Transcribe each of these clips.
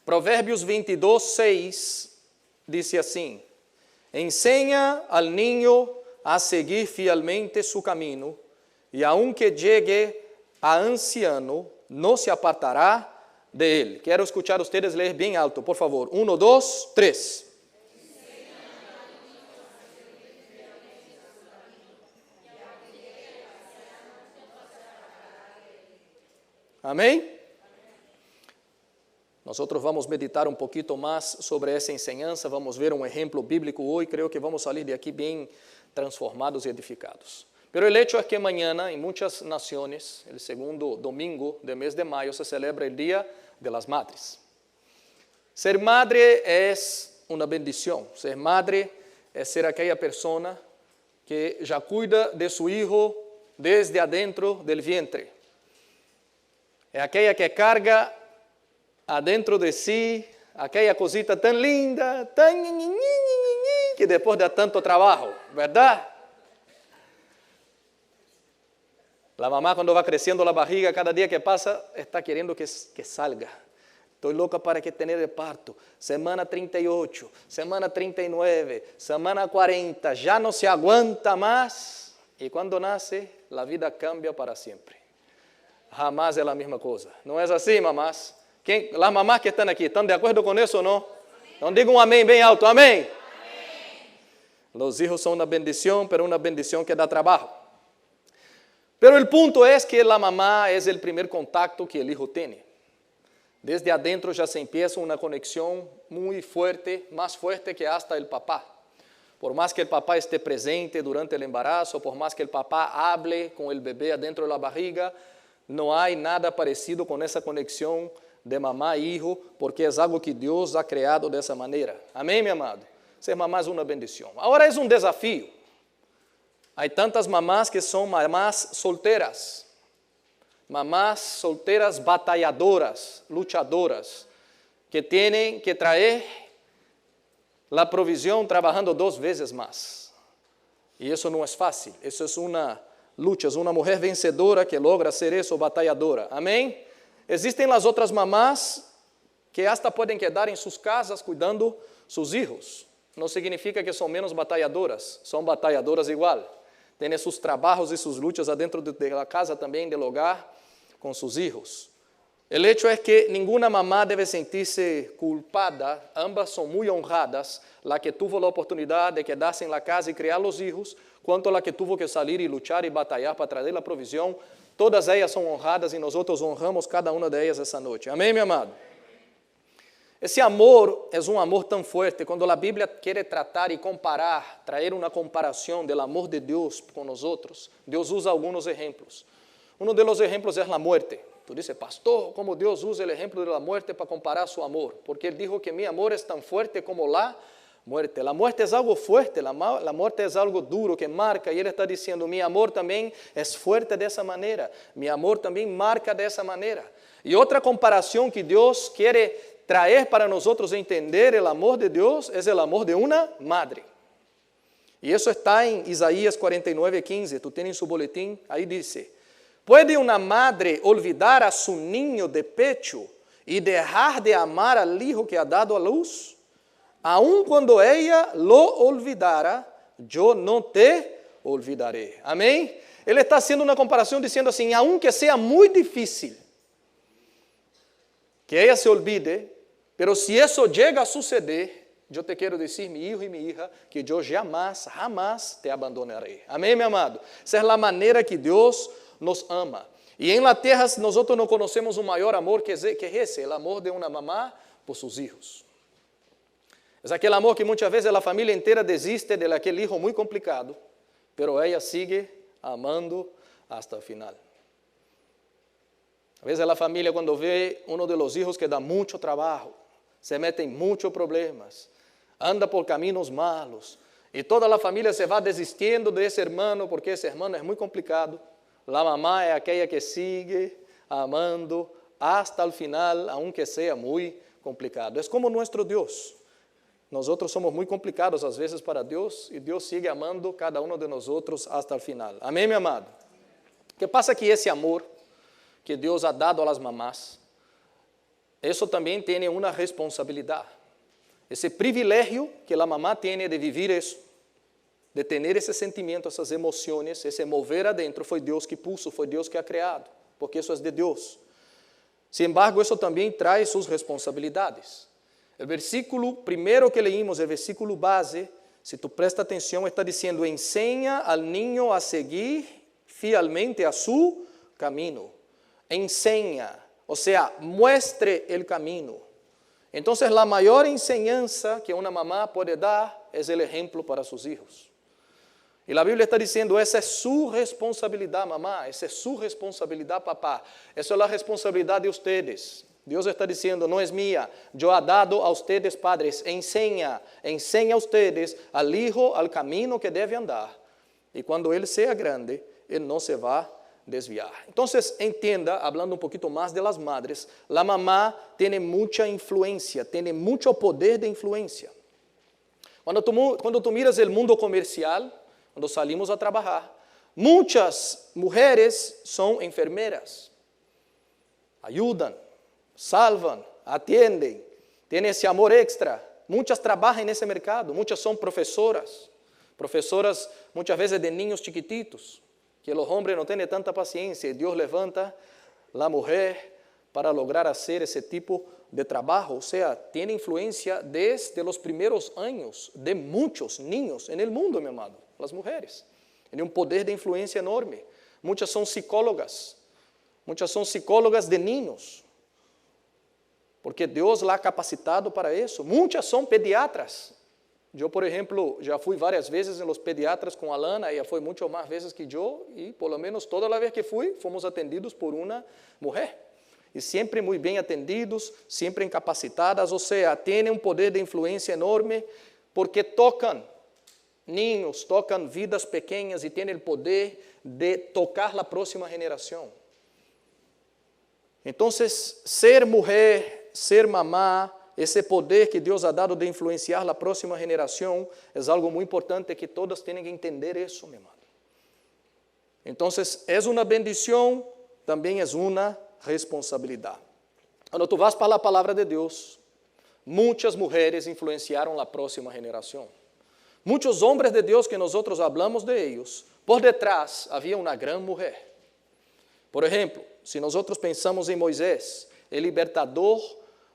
Provérbios 22, 6, dice assim: enseña al niño a seguir fielmente su camino, y aunque llegue a anciano, no se apartará de él. Quero escuchar ustedes leer bem alto, por favor. 1, 2, 3. Amém? Nosotros vamos meditar um pouquinho mais sobre essa enseñanza, vamos ver um exemplo bíblico hoje, creio que vamos sair de aqui bem transformados e edificados. Pero el hecho es que mañana en muchas naciones, el segundo domingo del mes de mayo, se celebra el Día de las Madres. Ser madre es una bendición. Ser madre es ser aquella persona que ya cuida de su hijo desde adentro del vientre. Es aquella que carga adentro de sí aquella cosita tan linda, tan que después de tanto trabajo, ¿verdad? La mamá cuando va creciendo la barriga, cada día que pasa, está queriendo que salga. Estoy loca para que tener el parto. Semana 38, semana 39, semana 40, ya no se aguanta más. Y cuando nace, la vida cambia para siempre. Jamás es la misma cosa. ¿No es así, mamás? Las mamás que están aquí, ¿están de acuerdo con eso o no? Entonces digan un amén bien alto, amén. Los hijos son una bendición, pero una bendición que da trabajo. Pero el punto es que la mamá es el primer contacto que el hijo tiene. Desde adentro ya se empieza una conexión muy fuerte, más fuerte que hasta el papá. Por más que el papá esté presente durante el embarazo, por más que el papá hable con el bebé adentro de la barriga, no hay nada parecido con esa conexión de mamá e hijo, porque es algo que Dios ha creado de esa manera. Amén, mi amado? Ser mamá es una bendición. Ahora es un desafío. Hay tantas mamás que son mamás solteras batalladoras, luchadoras, que tienen que traer la provisión trabajando 2 veces más. Y eso no es fácil, eso es una lucha, es una mujer vencedora que logra hacer eso, batalladora. Amén. Existen las otras mamás que hasta pueden quedar en sus casas cuidando sus hijos. No significa que son menos batalladoras, son batalladoras igual. Tienen sus trabajos y sus luchas adentro de la casa también, del hogar, con sus hijos. El hecho es que ninguna mamá debe sentirse culpada, ambas son muy honradas, la que tuvo la oportunidad de quedarse en la casa y criar los hijos, cuanto la que tuvo que salir y luchar y batallar para traer la provisión. Todas ellas son honradas y nosotros honramos cada una de ellas esa noche. Amén, mi amado. Esse amor é um amor tão forte. Quando a Bíblia quer tratar e comparar, trazer uma comparação do amor de Deus com nós outros, Deus usa alguns exemplos. Um dos exemplos é a morte. Tu dices, pastor, como Deus usa o exemplo da morte para comparar seu amor? Porque Ele dijo que mi amor é tão forte como a morte. A morte é algo forte, a morte é algo duro que marca. E Ele está dizendo, mi amor também é forte dessa maneira. Mi amor também marca dessa maneira. E outra comparação que Deus quer traer para nosotros entender el amor de Dios es el amor de una madre. Y eso está en Isaías 49:15. Tú tienes su boletín, ahí dice: ¿puede una madre olvidar a su niño de pecho y dejar de amar al hijo que ha dado a luz? Aun cuando ella lo olvidara, yo no te olvidaré. Amén. Ele está haciendo una comparación diciendo así, aunque sea muy difícil que ella se olvide, pero si eso llega a suceder, yo te quiero decir, mi hijo y mi hija, que yo jamás te abandonaré. Amén, mi amado. Esa es la manera que Dios nos ama. Y en la tierra nosotros no conocemos un mayor amor que ese, el amor de una mamá por sus hijos. Es aquel amor que muchas veces la familia entera desiste de aquel hijo muy complicado, pero ella sigue amando hasta el final. A veces la familia cuando ve uno de los hijos que da mucho trabajo, se mete en muchos problemas, anda por caminos malos, y toda la familia se va desistiendo de ese hermano porque ese hermano es muy complicado. La mamá es aquella que sigue amando hasta el final, aunque sea muy complicado. Es como nuestro Dios. Nosotros somos muy complicados a veces para Dios, y Dios sigue amando cada uno de nosotros hasta el final. Amén, mi amado. ¿Qué pasa que ese amor que Deus ha dado a las mamás isso também tem uma responsabilidade. Esse privilégio que a mamá tem de viver isso, de ter esse sentimento, essas emoções, esse mover adentro, foi Deus que puso, foi Deus que ha criado, porque isso é de Deus. Sin embargo, isso também traz suas responsabilidades. O versículo primeiro que leímos, o versículo base, se tu presta atenção, está dizendo: ensina al niño a seguir fielmente a su camino. Ensina, ou seja, muestre el camino. Então, a maior enseñanza que uma mamá pode dar é o exemplo para seus filhos. E a Bíblia está dizendo: essa é sua responsabilidade, mamá, essa é sua responsabilidade, papá, essa é a responsabilidade de ustedes. Deus está dizendo: não é minha, eu he dado a ustedes, padres, ensina a ustedes al hijo al camino que deve andar. E quando ele seja grande, ele não se vai desviar. Então, entenda, hablando um pouquinho mais de las madres, a mamá tem muita influência, tem muito poder de influência. Quando tu miras o mundo comercial, quando salimos a trabalhar, muitas mulheres são enfermeras, ajudam, salvam, atendem, têm esse amor extra. Muitas trabalham nesse mercado, muitas são professoras muitas vezes de niños chiquititos, que os homens não têm tanta paciência, e Deus levanta a mulher para lograr fazer esse tipo de trabalho. Ou seja, tem influência desde os primeiros anos de muitos niños no mundo, meu amado, as mulheres. Tem um poder de influência enorme. Muitas são psicólogas de niños, porque Deus lá ha capacitado para isso. Muitas são pediatras. Eu, por exemplo, já fui várias vezes nos pediatras com a Alana, ela foi muito mais vezes que eu, e por lo menos toda a vez que fui, fomos atendidos por uma mulher. E sempre muito bem atendidos, sempre capacitadas, ou seja, têm um poder de influência enorme, porque tocam niños, tocam vidas pequenas e têm o poder de tocar a próxima geração. Então, ser mulher, ser mamá, esse poder que Deus ha dado de influenciar a próxima geração é algo muito importante que todos têm que entender isso, meu amado. Então, é uma bendição, também é uma responsabilidade. Quando tu vas para a palavra de Deus, muitas mulheres influenciaram a próxima geração. Muitos homens de Deus que nós hablamos de eles, por detrás havia uma grande mulher. Por exemplo, se nós pensamos em Moisés, o libertador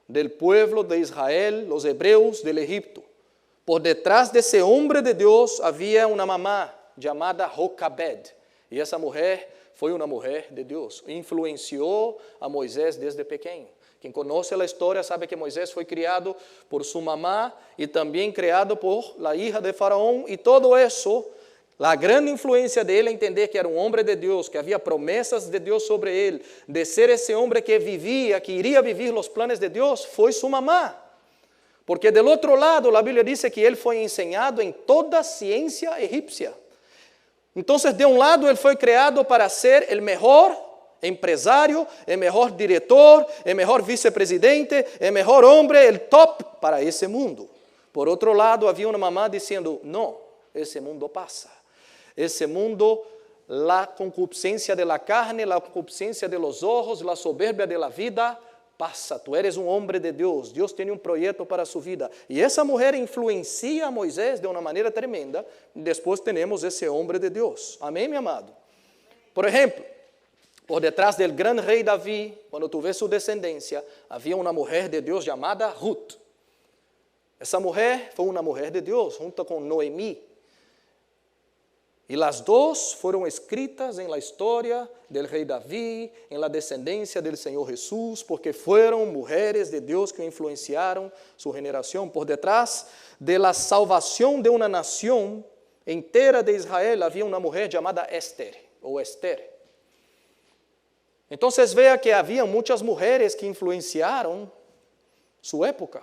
del pueblo de Israel, los hebreos del Egipto. Por detrás de ese hombre de Dios había una mamá llamada Jocabed. E essa mulher foi uma mulher de Deus. Influenciou a Moisés desde pequeno. Quem conhece a história sabe que Moisés foi criado por sua mamá e também criado por la hija de Faraón. E todo isso, a grande influência dele, entender que era um homem de Deus, que havia promessas de Deus sobre ele, de ser esse homem que vivia, que iria viver os planos de Deus, foi sua mamá. Porque do outro lado, a Bíblia diz que ele foi ensinado em toda a ciência egípcia. Então, de um lado, ele foi criado para ser o melhor empresário, o melhor diretor, o melhor vice-presidente, o melhor homem, o top para esse mundo. Por outro lado, havia uma mamá dizendo: não, esse mundo passa. Esse mundo, a concupiscência de la carne, a concupiscência de los ojos, a soberbia de la vida, passa. Tu eres um homem de Deus. Deus tem um projeto para sua vida. E essa mulher influencia a Moisés de uma maneira tremenda. Depois temos esse homem de Deus. Amém, meu amado? Por exemplo, por detrás do grande rei Davi, quando tu vês sua descendência, havia uma mulher de Deus chamada Ruth. Essa mulher foi uma mulher de Deus, junto com Noemi. E as duas foram escritas em la história del rei Davi, em la descendência del Senhor Jesus, porque foram mulheres de Deus que influenciaram sua geração. Por detrás de la salvação de uma nação inteira de Israel, havia uma mulher chamada Esther, ou Esther. Então, veja que havia muitas mulheres que influenciaram sua época.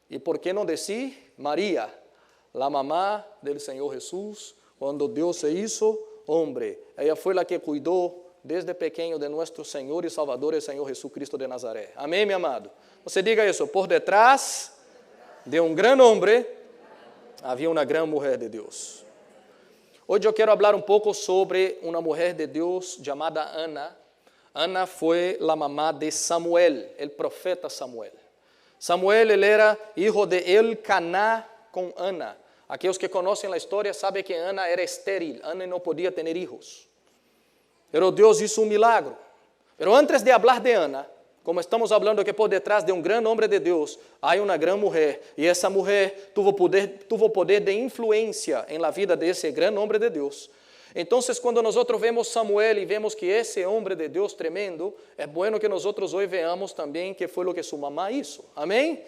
E por que não dizer Maria, a mamá do Senhor Jesus, quando Deus se hizo homem? Ela foi a que cuidou desde pequeno de nosso Senhor e Salvador, o Senhor Jesucristo de Nazaré. Amém, meu amado? Você diga isso: por detrás de um grande homem, havia uma grande mulher de Deus. Hoje eu quero falar um pouco sobre uma mulher de Deus chamada Ana. Ana foi a mamá de Samuel, o profeta Samuel. Samuel, ele era hijo de Elcaná com Ana. Aqueles que conhecem a história sabem que Ana era estéril, Ana não podia ter hijos. Pero Deus hizo um milagro. Pero antes de hablar de Ana, como estamos hablando que por detrás de um grande homem de Deus, há uma grande mulher, e essa mulher tuvo poder de influência em la vida de esse grande homem de Deus. Então, quando nós vemos Samuel e vemos que esse homem de Deus tremendo, é bueno que nós hoje veamos também que foi o que sua mamá hizo. Amém?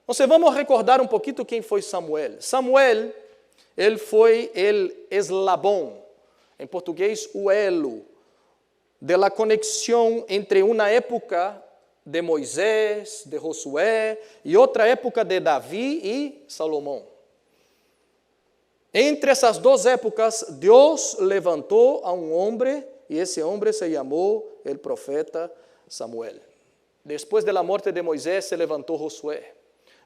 Então, vamos recordar um pouquinho quem foi Samuel. Samuel, ele foi o eslabão, em português, o elo, de la conexão entre uma época de Moisés, de Josué, e outra época de Davi e Salomão. Entre essas duas épocas, Deus levantou a um homem, e esse homem se chamou o profeta Samuel. Depois da morte de Moisés, se levantou Josué.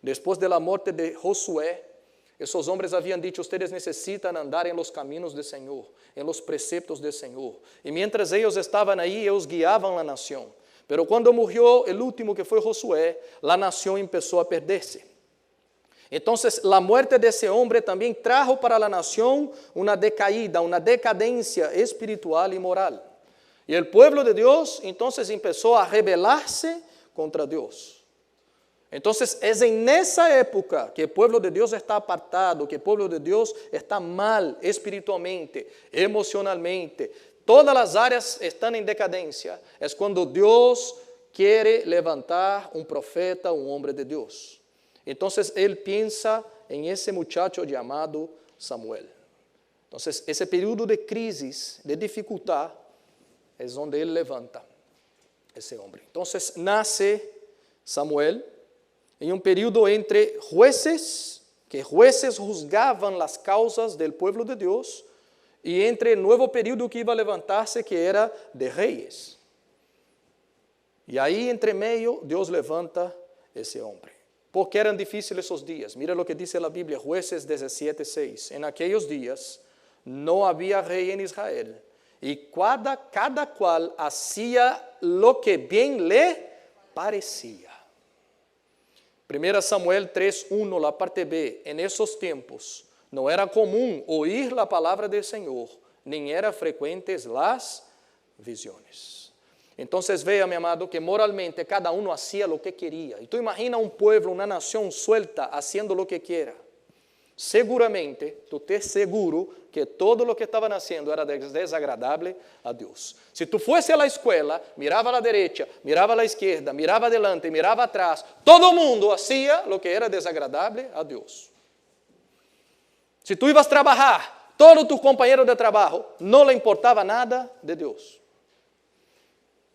Depois da morte de Josué, esses homens haviam dicho, ustedes necessitam andar em los caminos do Senhor, em los preceptos do Senhor. E mientras eles estavam aí, eles guiavam a nação. Pero quando morreu o último, que foi Josué, a nação começou a perder-se. Então, a morte desse homem também trajo para a nação uma decaída, uma decadência espiritual e moral. E o povo de Deus, então, começou a rebelar-se contra Deus. Então, é nessa época que o povo de Deus está apartado, que o povo de Deus está mal espiritualmente, emocionalmente. Todas as áreas estão em decadência. É quando Deus quer levantar um profeta, um homem de Deus. Então, ele pensa em esse muchacho chamado Samuel. Então, esse período de crise, de dificuldade, é onde ele levanta esse homem. Então, nasce Samuel em um período entre jueces, que jueces juzgavam as causas do povo de Deus, e entre o novo período que ia levantar-se, que era de reis. E aí, entre meio, Deus levanta esse homem. Porque eram difíceis esses dias. Mira o que diz a Bíblia, Jueces 17:6. En aqueles dias não havia rei em Israel, e cada qual hacía lo que bem lhe parecia. 1 Samuel 3:1, la parte B. En esos tempos não era comum ouvir a palavra do Senhor, nem eram frequentes las visiones. Então, veja, meu amado, que moralmente cada um hacía lo que queria. E tu imagina um povo, uma nação suelta, haciendo lo que quiera. Seguramente, tu te seguro que todo o que estava nascendo era desagradável a Deus. Se tu fosse à escola, mirava à direita, mirava à esquerda, mirava adelante, mirava atrás, todo mundo hacía lo que era desagradável a Deus. Se tu ibas trabalhar, todo tu companheiro de trabalho não lhe importava nada de Deus.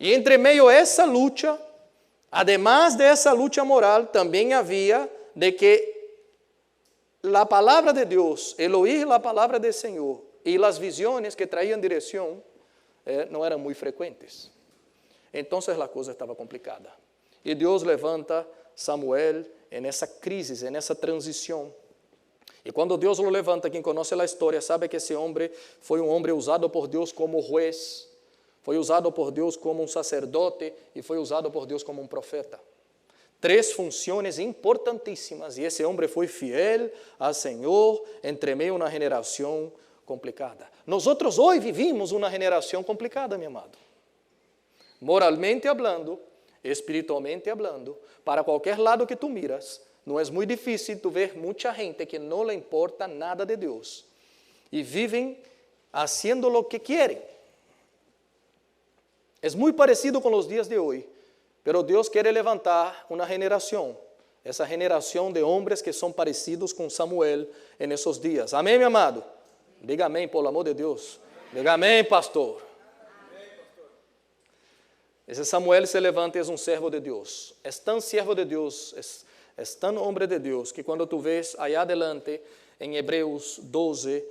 E entre meio a essa luta, además de essa luta moral, também havia de que a palavra de Deus, el oír a palavra do Senhor e as visões que traíam direção não eram muito frequentes. Então a coisa estava complicada. E Deus levanta Samuel nessa crise, nessa transição. E quando Deus o levanta, quem conhece a história sabe que esse homem foi um homem usado por Deus como juez, foi usado por Deus como um sacerdote e foi usado por Deus como um profeta. 3 funções importantíssimas, e esse homem foi fiel ao Senhor entre meio a uma geração complicada. Nós hoje vivimos uma geração complicada, meu amado. Moralmente hablando, espiritualmente hablando, para qualquer lado que tu miras, não é muito difícil tu ver muita gente que não lhe importa nada de Deus e vivem haciendo lo que querem. É muito parecido com os dias de hoje, pero Deus quer levantar uma geração, essa geração de homens que são parecidos com Samuel en esos dias. Amém, meu amado? Diga amém, por amor de Deus. Diga amém, pastor. Esse Samuel se levanta e é um servo de Deus. É tão servo de Deus, é tão homem de Deus, que quando tu vês aí adelante, em Hebreus 12,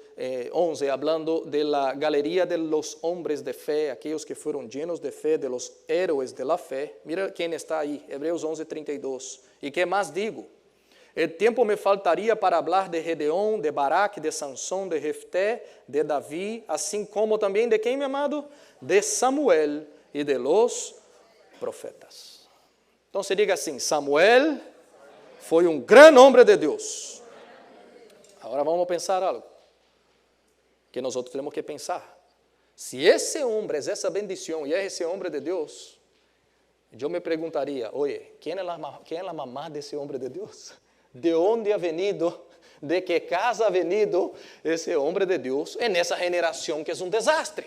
11, hablando de la galería de los hombres de fe, aquellos que fueron llenos de fe, de los héroes de la fe. Mira quién está ahí, Hebreus 11, 32. ¿Y qué más digo? El tiempo me faltaría para hablar de Gedeón, de Barak, de Sansón, de Jefté, de David, así como también de quién, mi amado? De Samuel y de los profetas. Entonces diga assim, Samuel foi um grande homem de Deus. Agora vamos pensar algo que nós temos que pensar. Se esse homem é essa bendição e é esse homem de Deus, eu me perguntaria, oye, quem é a mamá desse homem de Deus? De onde ha venido? De que casa ha venido esse homem de Deus nessa geração que é um desastre?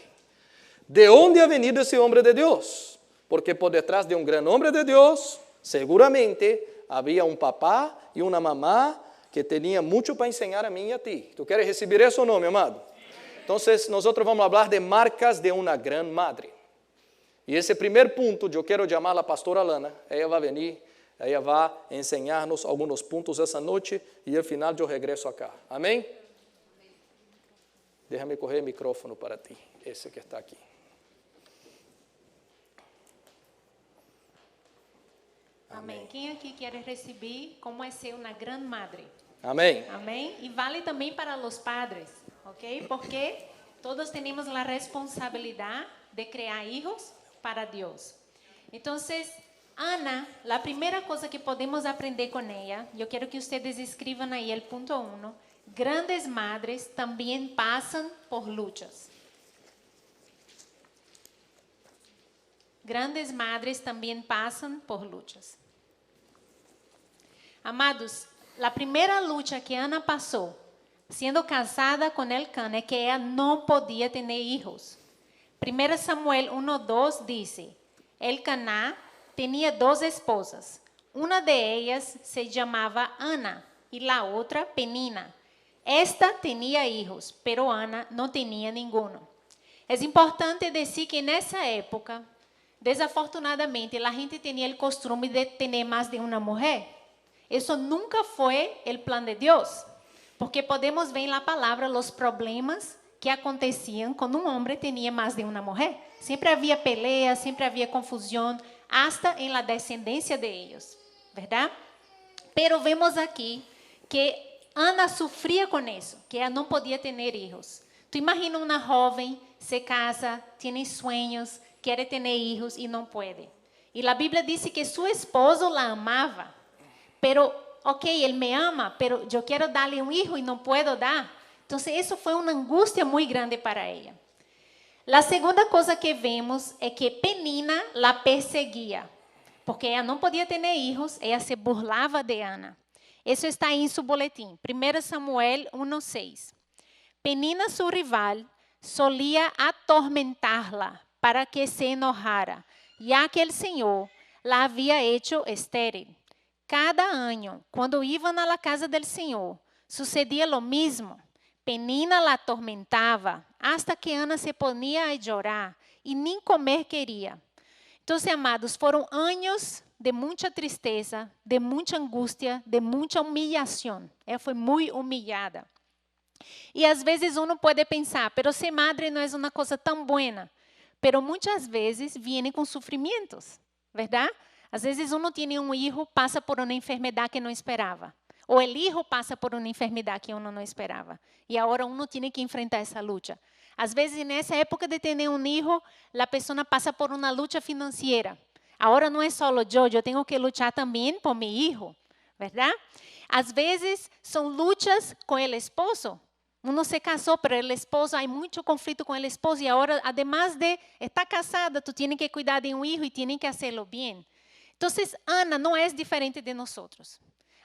De onde ha venido esse homem de Deus? Porque por detrás de um grande homem de Deus, seguramente havia um papá e uma mamá que tinha muito para ensinar a mim e a ti. Tu queres receber isso ou não, meu amado? Então, nós vamos falar de marcas de uma grande madre. E esse primeiro ponto, eu quero chamar a pastora Lana. Ela vai vir, ela vai ensinar-nos alguns pontos essa noite e ao final eu regresso acá. Amém? Deixa-me correr o microfone para ti, esse que está aqui. Amém. Quem aqui quer receber como é ser uma grande madre? Amém. Amém. E vale também para os padres, ok? Porque todos temos a responsabilidade de criar filhos para Deus. Então, Ana, a primeira coisa que podemos aprender com ela, eu quero que vocês escrevam aí o ponto 1. Grandes madres também passam por lutas. Grandes madres também passam por lutas. Amados, a primeira luta que Ana passou, sendo casada com Elcana, é que ela não podia ter filhos. 1 Samuel 1:2 diz: Elcana tinha 2 esposas. Uma de ellas se chamava Ana e a outra Penina. Esta tinha filhos, pero Ana não tinha nenhum. É importante dizer que nessa época, desafortunadamente, a gente tinha o costume de ter mais de uma mulher. Isso nunca foi o plano de Deus, porque podemos ver na palavra os problemas que aconteciam quando um homem tinha mais de uma mulher. Sempre havia pelea, sempre havia confusão, hasta em la descendência de ellos, verdade? Pero vemos aqui que Ana sofria com isso, que ela não podia ter filhos. Tu imagina uma jovem, se casa, tem sonhos, quer ter filhos e não pode. E a Bíblia diz que seu esposo la amava. Pero, ok, ele me ama, pero eu quero dar-lhe um filho e não posso dar. Então, isso foi uma angústia muito grande para ela. A segunda coisa que vemos é que Penina la perseguia, porque ela não podia ter filhos, ela se burlava de Ana. Isso está em seu boletim, 1 Samuel 1:6. Penina, sua rival, solia atormentar-la para que se enojara, já que o Senhor la havia hecho estéril. Cada ano, quando iam à casa do Senhor, sucedia lo mesmo. Penina la atormentava, hasta que Ana se ponia a chorar e nem comer queria. Então, amados, foram anos de muita tristeza, de muita angústia, de muita humilhação. Ela foi muito humilhada. E às vezes uno pode pensar, pero ser madre não é uma coisa tão boa. Pero muitas vezes vem com sofrimentos, verdade? Às vezes uno tem um filho, passa por uma enfermidade que não esperava. Ou o filho passa por uma enfermidade que uno não esperava. E agora uno tem que enfrentar essa luta. Às vezes, nessa época de ter um filho, a pessoa passa por uma luta financeira. Agora não é só eu tenho que lutar também por meu filho, verdade? Às vezes, são lutas com o esposo. Uno se casou, pero o esposo, há muito conflito com o esposo. E agora, además de estar casada, tu tienes que cuidar de um filho e tienes que hacerlo bem. Então, Ana não é diferente de nós.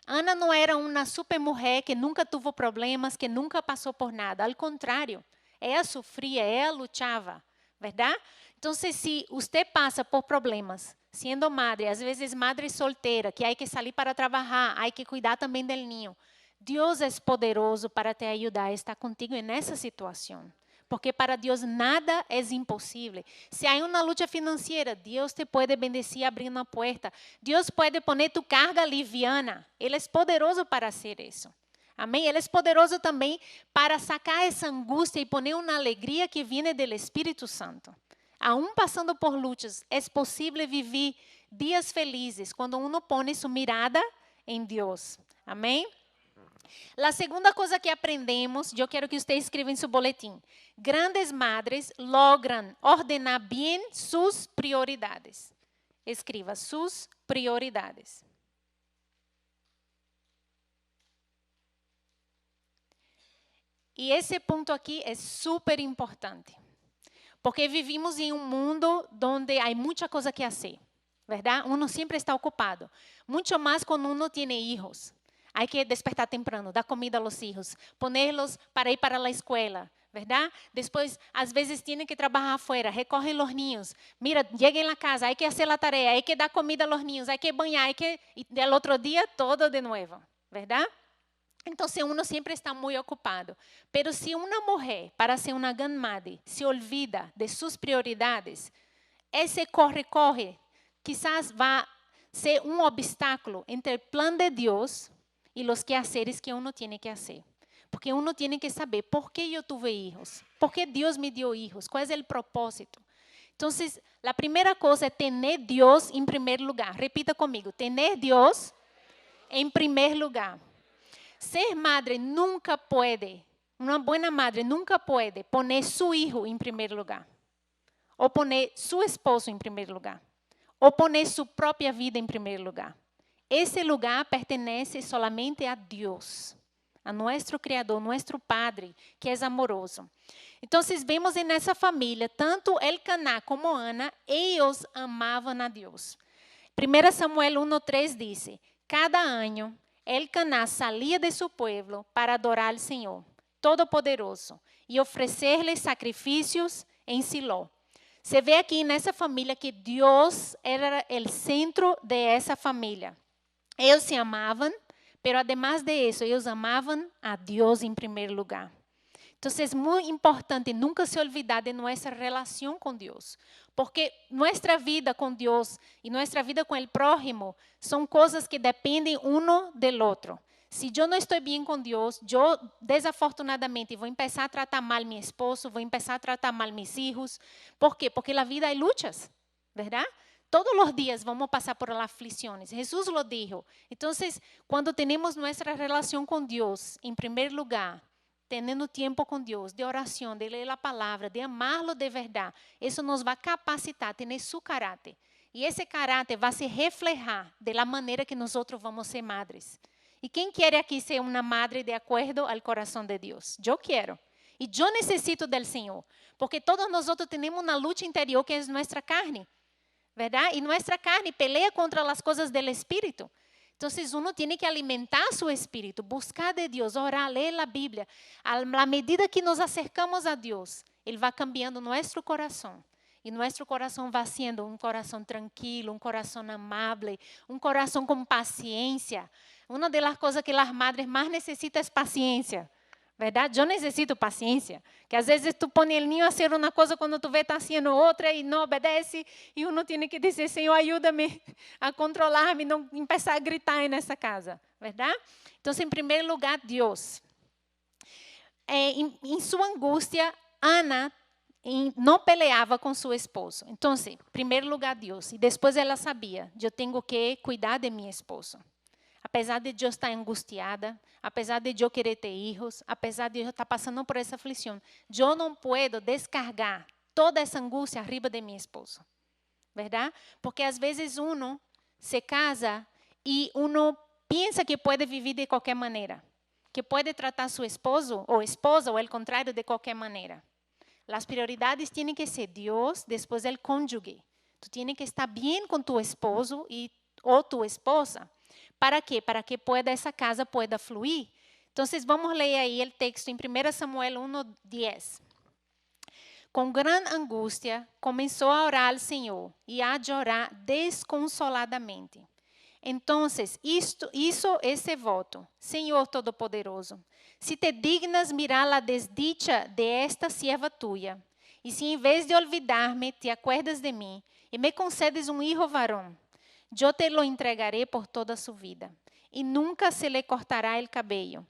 Ana não era uma super mulher que nunca teve problemas, que nunca passou por nada. Ao contrário, ela sofria, ela lutava, verdade? Então, se você passa por problemas, sendo madre, às vezes madre solteira, que há que sair para trabalhar, há que cuidar também do ninho, Deus é poderoso para te ajudar a estar contigo nessa situação. Porque para Deus nada é impossível. Se há uma luta financeira, Deus te pode bendecir abrindo uma porta. Deus pode poner tu carga liviana. Ele é poderoso para fazer isso. Amém? Ele é poderoso também para sacar essa angústia e poner uma alegria que vem do Espírito Santo. Aún passando por lutas, é possível viver dias felizes quando uno põe sua mirada em Deus. Amém? La segunda cosa que aprendemos, yo quiero que usted escriba en su boletín. Grandes madres logran ordenar bien sus prioridades. Escriba sus prioridades. E esse ponto aqui é super importante, porque vivimos em um mundo onde há muita coisa que fazer, verdade? Uno sempre está ocupado, muito mais quando uno tem hijos. Há que despertar temprano, dar comida aos filhos, ponerlos para ir para a escola, verdade? Depois, às vezes, tem que trabalhar fora, recorre os niños. Mira, cheguem na casa, há que fazer a tarefa, há que dar comida aos niños, há que banhar, e no outro dia, todo de novo, verdade? Então, uno sempre está muito ocupado. Pero se uma mulher, para ser uma grande madre, se olvida de suas prioridades, esse corre-corre quizás vai ser um obstáculo entre o plano de Deus e os quehaceres que uno tem que fazer. Porque uno tem que saber por que eu tive hijos, por que Deus me deu hijos, qual é o propósito. Então, a primeira coisa é ter Deus em primeiro lugar. Repita comigo, ter Deus em primeiro lugar. Ser madre nunca pode, uma boa madre nunca pode poner seu filho em primeiro lugar, ou poner seu esposo em primeiro lugar, ou poner sua própria vida em primeiro lugar. Esse lugar pertenece solamente a Deus, a nosso Criador, nosso Padre, que é amoroso. Então, vemos nessa família, tanto Elcaná como Ana, eles amavam a Deus. 1 Samuel 1:3 diz: cada ano Elcaná saía de seu povo para adorar ao Senhor Todo-Poderoso e oferecer-lhe sacrifícios em Siló. Se vê aqui nessa família que Deus era o centro de essa família. Eles se amavam, pero además de isso, eles amavam a Deus em primeiro lugar. Então, é muito importante nunca se olvidar de nossa relação com Deus. Porque nossa vida com Deus e nossa vida com o prójimo são coisas que dependem uno do outro. Se eu não estou bem com Deus, eu desafortunadamente vou começar a tratar mal meu esposo, vou começar a tratar mal meus filhos. ¿Por quê? Porque a vida é lutas, verdade? Todos os dias vamos passar por aflições. Jesus lo dijo. Então, quando temos nossa relação com Deus em primeiro lugar, tendo tempo com Deus, de oração, de ler a palavra, de amá-lo de verdade, isso nos vai capacitar a ter seu caráter. E esse caráter vai se reflejar da maneira que nós vamos ser madres. E quem quer aqui ser uma madre de acordo ao coração de Deus? Eu quero. E eu necessito do Senhor. Porque todos nós temos uma luta interior que é nossa carne. Verdade? E nossa carne pelea contra as coisas do Espírito. Então, uno tem que alimentar seu espírito, buscar de Deus, orar, ler a Bíblia. À medida que nos acercamos a Deus, Ele vai cambiando nosso coração. E nosso coração vai sendo um coração tranquilo, um coração amável, um coração com paciência. Uma das coisas que as madres mais necessitam é paciência. Verdade? Eu necessito paciência. Que às vezes tu põe o niño a fazer uma coisa quando tu vê está fazendo outra e não obedece. E uno tem que dizer, Senhor, ajuda-me a controlar-me, não começar a gritar nessa casa. Verdade? Então, em primeiro lugar, Deus. Em sua angústia, Ana não peleava com seu esposo. Então, em primeiro lugar, Deus. E depois ela sabia, eu tenho que cuidar de meu esposo. Apesar de eu estar angustiada, apesar de eu querer ter filhos, apesar de eu estar passando por essa aflição, eu não posso descargar toda essa angústia arriba de meu esposo. Verdade? Porque às vezes uno se casa e uno pensa que pode viver de qualquer maneira, que pode tratar seu esposo ou esposa ou ao contrário de qualquer maneira. As prioridades têm que ser Deus, depois o cônjuge. Tu tienes que estar bem com tu esposo ou tu esposa. ¿Para quê? Para que essa casa pueda fluir. Então, vamos ler aí o texto em 1 Samuel 1:10. Com grande angústia, começou a orar ao Senhor e a chorar desconsoladamente. Então, hizo esse voto: Senhor Todo-Poderoso, se te dignas mirar a desdicha de esta sierva tuya, e se em vez de olvidar-me, te acuerdas de mim, e me concedes um hijo varón, eu te lo entregaré por toda su vida, e nunca se le cortará el cabello.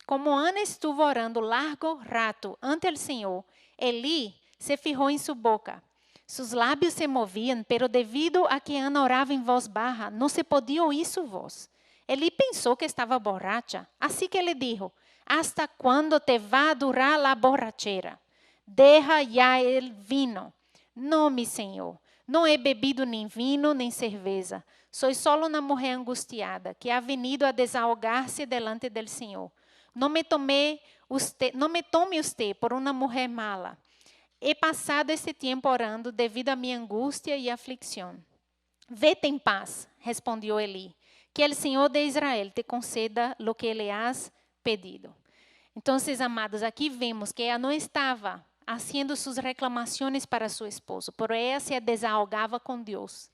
Como Ana estuvo orando largo rato ante el Senhor, Eli se fijou em sua boca. Sus lábios se moviam, pero devido a que Ana orava em voz baja, não se podia oír su voz. Elí pensó que estaba borracha, así que le dijo, ¿hasta cuándo te va a durar la borrachera? Deja ya el vino. No, mi señor, no he bebido ni vino ni cerveza. Soy solo una mujer angustiada que ha venido a desahogarse delante del Señor. No me tome usted por una mujer mala. He pasado este tiempo orando devido a mi angustia y aflicción. Vete en paz, respondió Elí, que el Señor de Israel te conceda lo que le has pedido. Entonces, amados, aquí vemos que ella no estaba haciendo sus reclamaciones para su esposo, pero ella se desahogaba con Dios,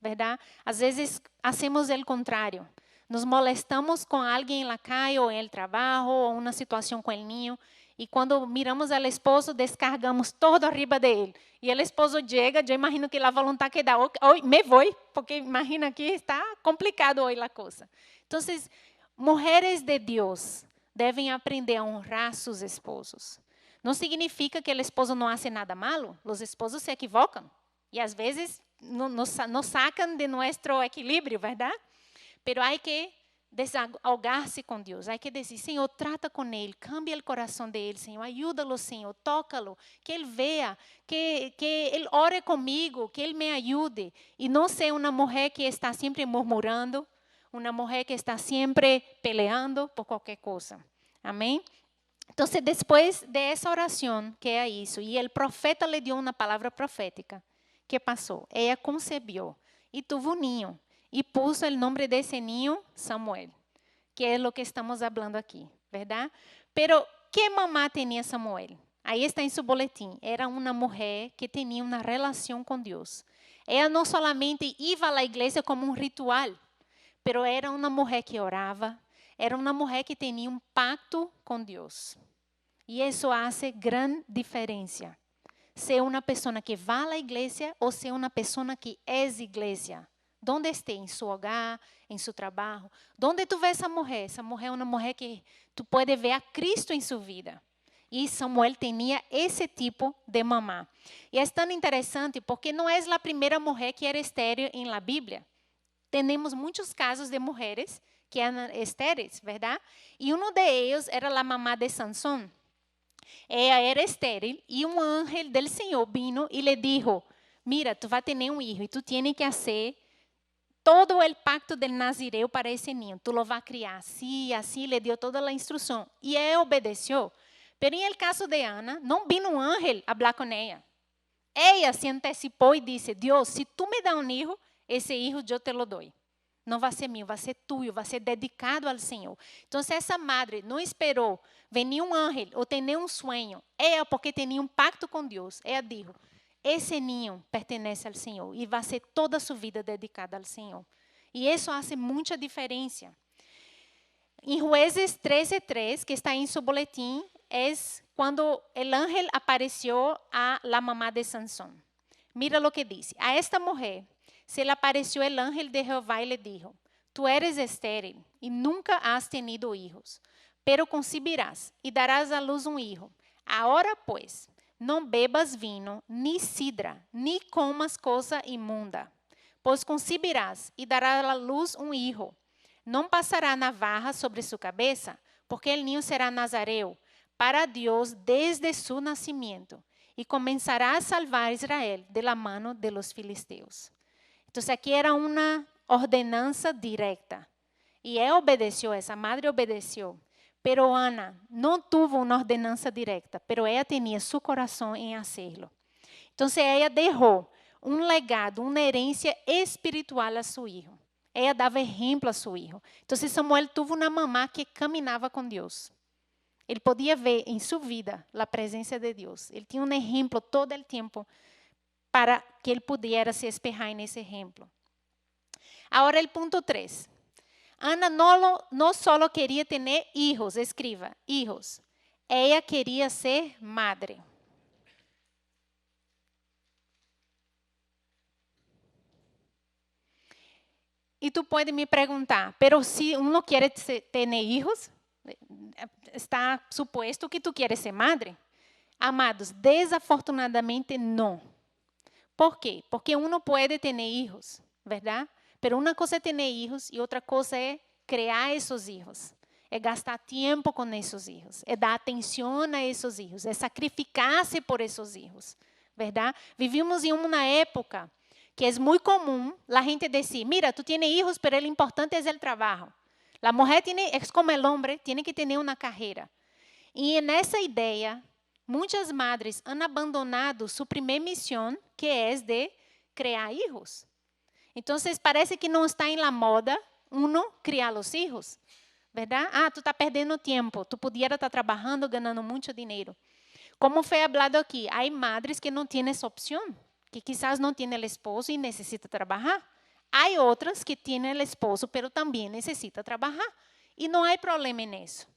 ¿verdad? Às vezes hacemos el contrario. Nos molestamos com alguém na calle ou em el trabalho ou uma situação com o niño e quando miramos ao esposo descargamos todo arriba dele e o esposo chega, eu imagino que a vontade que dá, hoje me vou, porque imagina que está complicado hoje a coisa. Então, mulheres de Deus devem aprender a honrar seus esposos. Não significa que o esposo não hace nada malo, os esposos se equivocam e às vezes nos sacam de nosso equilíbrio, verdade? Pero hay que desahogar-se com Deus. Hay que dizer, Senhor, trata com Ele, cambia o coração de Ele, Senhor, ayúdalo, Senhor, tócalo, que Ele vea, que Ele ore comigo, que Ele me ajude. E não ser uma mulher que está sempre murmurando, uma mulher que está sempre peleando por qualquer coisa. Amém? Então, depois dessa oração, que é isso, e o profeta lhe deu uma palavra profética, que passou? Ela concebeu e teve um ninho. E puso o nome desse niño Samuel, que é o que estamos falando aqui, verdade? Pero, que mamá tinha Samuel? Aí está em seu boletim. Era uma mulher que tinha uma relação com Deus. Ela não solamente ia à igreja como um ritual, pero era uma mulher que orava, era uma mulher que tinha um pacto com Deus. E isso faz grande diferença. Ser uma pessoa que vai à igreja ou ser uma pessoa que é igreja. Donde esté, em seu hogar, em seu trabalho. Donde tu vê essa mulher? Essa mulher é uma mulher que tu pode ver a Cristo em sua vida. E Samuel tinha esse tipo de mamá. E é tão interessante porque não é a primeira mulher que era estéril em la Bíblia. Temos muitos casos de mulheres que eram estéreis, verdade? E um deles era a mamá de Sansón. Ela era estéril e um ángel do Senhor vino e lhe disse, mira, tu vai ter um filho e tu tienes que fazer todo o pacto del Nazireu para esse niño. Tu lo vas a criar assim, assim, le deu toda a instrução. E ela obedeceu. Pero em el caso de Ana, não vino um ángel a falar com ela. Ela se antecipou e disse, Deus, se tu me dá um filho, esse filho eu te lo dou. Não vai ser meu, vai ser tuyo, vai ser dedicado ao Senhor. Então, essa madre não esperou venir um ángel ou ter um sonho. Ela, porque tinha um pacto com Deus, ela disse, esse ninho pertence ao Senhor e vai ser toda a sua vida dedicada ao Senhor. E isso faz muita diferença. Em Juízes 13:3, que está em seu boletim, é quando o ángel apareceu a la mamá de Sansón. Mira o que diz. A esta mulher se le apareció el ángel de Jehová y le dijo, tú eres estéril y nunca has tenido hijos, pero concebirás y darás a luz un hijo. Ahora pues, não bebas vinho, ni sidra, ni comas coisa imunda, pois concebirás e darás à luz um hijo. Não passará navarra sobre sua cabeça, porque el niño será nazareu para Deus desde su nascimento, e comenzará a salvar a Israel de la mano de los filisteus. Então, aqui era uma ordenança direta. E ela obedeceu, essa madre obedeceu. Pero Ana não teve uma ordenança direta, pero ela tinha seu coração em fazê-lo. Então, ela deixou um legado, uma herência espiritual a seu filho. Ela dava exemplo a seu filho. Então, Samuel teve uma mamá que caminhava com Deus. Ele podia ver em sua vida a presença de Deus. Ele tinha um exemplo todo o tempo para que ele pudesse se espejar nesse exemplo. Agora, o ponto 3. Ana não só queria ter hijos, escreva, hijos. Ela queria ser madre. E tu pode me perguntar, pero se não quer ter hijos, está suposto que tu queres ser madre? Amados, desafortunadamente não. ¿Por quê? Porque uno pode ter hijos, ¿verdad? Pero uma coisa é ter hijos e outra coisa é criar esses filhos. É gastar tempo com esses filhos. É dar atenção a esses filhos. É sacrificar-se por esses filhos. Verdade? Vivimos em uma época que é muito comum a gente dizer, mira, tu tienes hijos, pero o importante é o trabalho. A mulher é como o homem, tem que ter uma carreira. E nessa ideia, muitas madres han abandonado sua primeira missão, que é de criar filhos. Então, parece que não está em la moda criar os filhos. Verdade? Ah, tu está perdendo tempo. Tu podia estar trabalhando, ganhando muito dinheiro. Como foi falado aqui, há madres que não têm essa opção, que quizás não têm o esposo e necessitam trabalhar. Há outras que têm o esposo, mas também necessitam trabalhar. E não há problema nisso.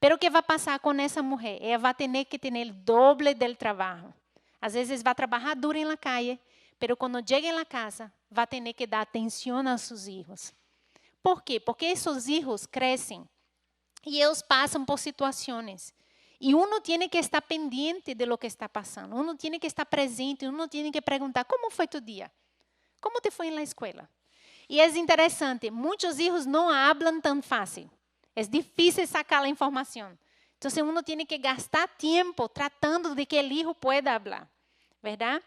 Mas o que vai passar com essa mulher? Ela vai ter que ter o doble do trabalho. Às vezes vai trabalhar duro na calle, mas quando chega na casa, vai ter que dar atenção a seus filhos. Por quê? Porque esses filhos crescem e eles passam por situações. E uno tem que estar pendiente de lo que está passando. Uno tem que estar presente. Uno tem que perguntar, como foi tu dia? Como te foi na escola? E é interessante, muitos filhos não falam tão fácil. É difícil sacar a informação. Então, uno tem que gastar tempo tratando de que o filho pueda falar. Verdade?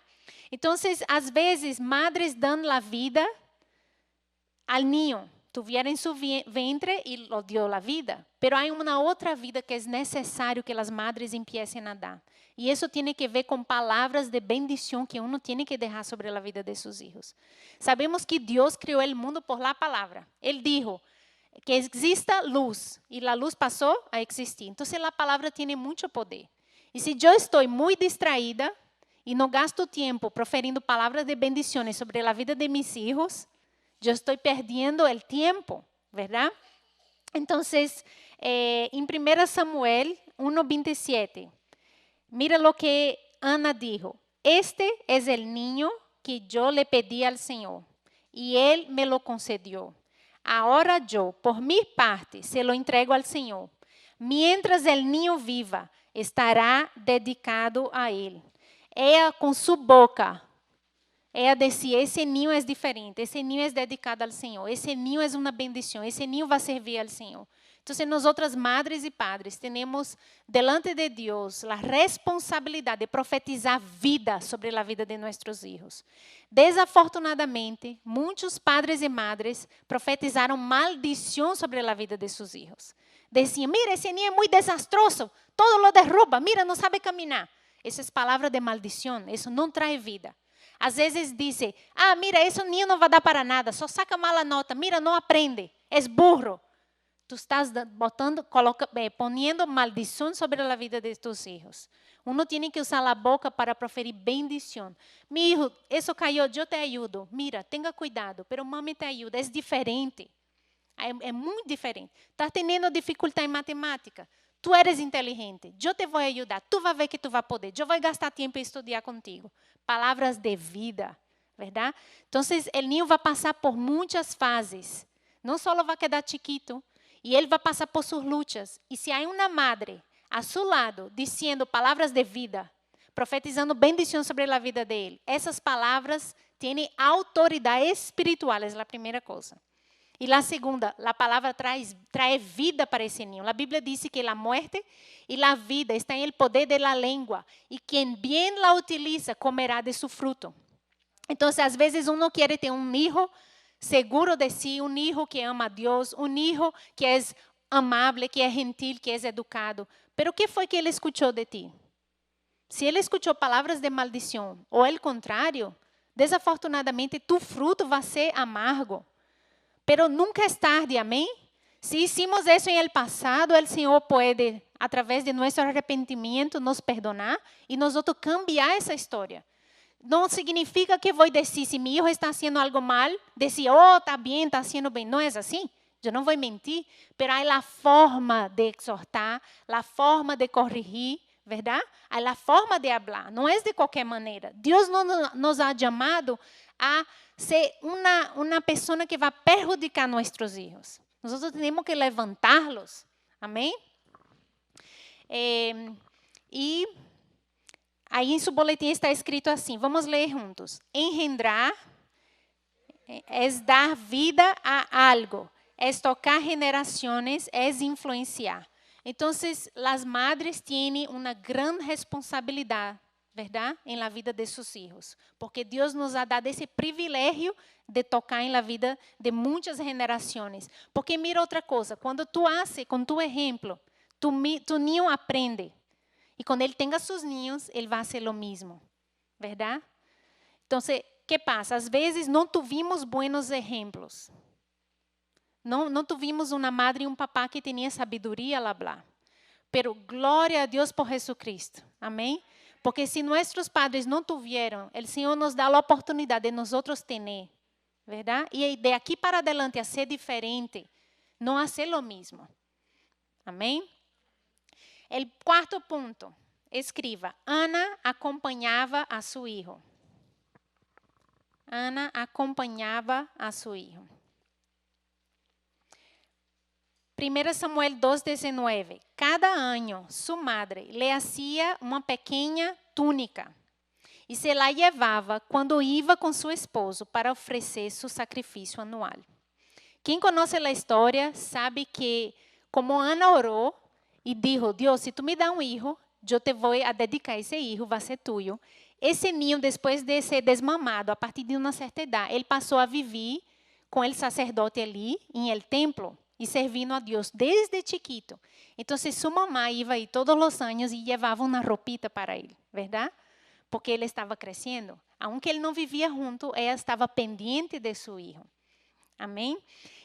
Então, às vezes, madres dão a vida ao niño. Tuvieron em seu ventre e lo dio a vida. Pero há uma outra vida que é necessário que as madres empiecem a dar. E isso tem que ver com palavras de bendição que uno tem que deixar sobre a vida de seus filhos. Sabemos que Deus criou o mundo por la palavra. Ele dijo que exista luz e a luz passou a existir. Então, a palavra tem muito poder. E se eu estou muito distraída e não gasto tempo proferindo palavras de bendições sobre a vida de mis hijos, eu estou perdendo o tempo, verdade? Então, em 1 Samuel 1:27, mira lo que Ana dijo. Este es el niño que yo le pedí al Señor, y Él me lo concedió. Ahora yo, por mi parte, se lo entrego al Señor. Mientras el niño viva, estará dedicado a Él. Ella con su boca, ela dizia, esse ninho é diferente, esse ninho é dedicado ao Senhor, esse ninho é uma bendição, esse ninho vai servir ao Senhor. Então, nós outras madres e padres temos delante de Deus a responsabilidade de profetizar vida sobre a vida de nossos filhos. Desafortunadamente, muitos padres e madres profetizaram maldição sobre a vida de seus filhos. Diziam, mira, esse ninho é muito desastroso, todo lo derruba, mira, não sabe caminhar. Essas palavras de maldição, isso não traz vida. Às vezes dizem, mira, esse ninho não vai dar para nada, só saca mala nota, mira, não aprende, é burro. Tu estás poniendo maldição sobre a vida de tus filhos. Uno tem que usar a boca para proferir bendição. Mi hijo, isso caiu, eu te ajudo. Mira, tenha cuidado, pero mami te ajuda, é diferente. É muito diferente. Estás tendo dificuldade em matemática. Tu eres inteligente, eu te vou ajudar, tu vai ver que tu vai poder, eu vou gastar tempo em estudar contigo. Palavras de vida, verdade? Então, o ninho vai passar por muitas fases. Não só vai quedar chiquito, e ele vai passar por suas lutas. E se há uma madre a seu lado, dizendo palavras de vida, profetizando bendição sobre a vida dele, essas palavras têm autoridade espiritual, é a primeira coisa. E a segunda, a palavra traz vida para esse ninho. A Bíblia diz que a morte e a vida estão no poder da língua. E quem bem la utiliza, comerá de seu fruto. Então, às vezes, uno quer ter um hijo seguro de si, um hijo que ama a Deus, um hijo que é amável, que é gentil, que é educado. Pero o que foi que ele escutou de ti? Se ele escutou palavras de maldição, ou ao contrário, desafortunadamente, tu fruto vai ser amargo. Pero nunca é tarde, amém? Se hicimos isso em el passado, o Senhor pode, através de nosso arrependimento, nos perdonar e nós cambiar essa história. Não significa que vou dizer, se meu filho está fazendo algo mal, dizer, está bem, está fazendo bem. Não é assim. Eu não vou mentir, mas há a forma de exortar, a forma de corrigir, verdade? Há a forma de falar, não é de qualquer maneira. Deus não nos ha chamado a ser uma pessoa que vai perjudicar nossos filhos. Nós temos que levantá-los. Amém? E aí em seu boletim está escrito assim, vamos ler juntos. Engendrar é dar vida a algo. es tocar generaciones, es influenciar. Entonces, las madres tienen una gran responsabilidad, ¿verdad?, en la vida de sus hijos, porque Dios nos ha dado ese privilegio de tocar en la vida de muchas generaciones. Porque mira otra cosa, cuando tú haces con tu ejemplo, tu niño aprende. Y cuando él tenga sus niños, él va a hacer lo mismo, ¿verdad? Entonces, ¿qué pasa? Às vezes não tuvimos buenos ejemplos. Não tuvimos uma madre e um papá que tinha sabedoria, blá, blá. Pero glória a Deus por Jesucristo. Amém? Porque se nossos padres não tiveram, o Senhor nos dá a oportunidade de nós outros ter, verdade? E de aqui para adelante a ser diferente, não a ser lo mesmo. Amém? O quarto ponto, escreva: Ana acompanhava a seu filho. Ana acompanhava a seu filho. 1 Samuel 2:19. Cada ano, sua madre le hacía uma pequena túnica e se la llevava quando ia com seu esposo para oferecer seu sacrifício anual. Quem conhece a história sabe que, como Ana orou e disse: Deus, se tu me dá um filho, eu te vou a dedicar esse filho, vai ser tuyo. Esse ninho, depois de ser desmamado, a partir de uma certa idade, ele passou a viver com o sacerdote ali, em el templo, e servindo a Deus desde chiquito. Então, sua mamãe ia aí todos os anos e levava uma roupita para ele, verdade? Porque ele estava crescendo. Aunque ele não vivia junto, ela estava pendiente de seu filho. Amém?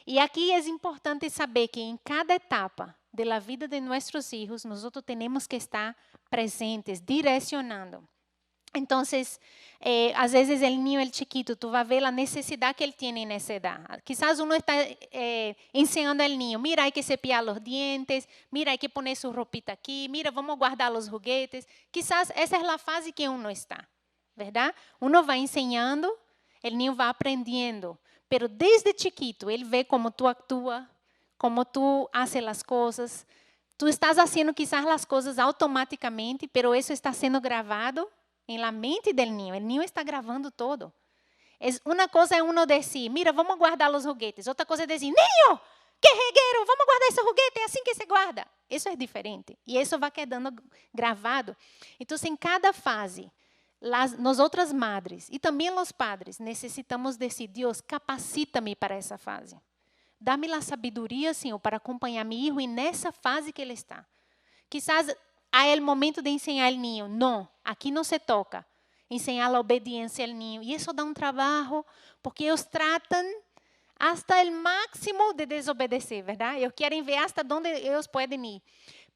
E aqui é importante saber que em cada etapa da vida de nossos filhos, nós temos que estar presentes, direcionando. Então, às vezes, o niño, o chiquito, tu vai ver a necessidade que ele tem nessa idade. Quizás uno está ensinando ao niño, mira, hay que cepillar os dientes, mira, hay que poner su ropita aqui, mira, vamos guardar os juguetes. Quizás essa é a fase que uno está, verdade? Uno vai ensinando, o niño vai aprendendo, pero desde chiquito, ele vê como tu actúa, como tu haces as coisas. Tu estás fazendo quizás as coisas automaticamente, pero isso está sendo gravado em la mente del niño. El niño está gravando todo. Uma coisa é uno dizer, mira, vamos guardar os juguetes. Outra coisa é dizer, niño, que regueiro, vamos guardar esse juguete, é assim que se guarda. Isso é diferente. E isso vai quedando gravado. Então, em cada fase, nós outras madres e também os padres necessitamos dizer, Deus, capacita-me para essa fase. Dá-me a sabedoria, Senhor, para acompanhar meu filho e nessa fase que ele está. Quizás há o momento de ensinar ao niño. Não, aqui não se toca. Ensinar a obediência ao niño. E isso dá um trabalho, porque eles tratam hasta o máximo de desobedecer, verdade? Eles querem ver hasta onde eles podem ir.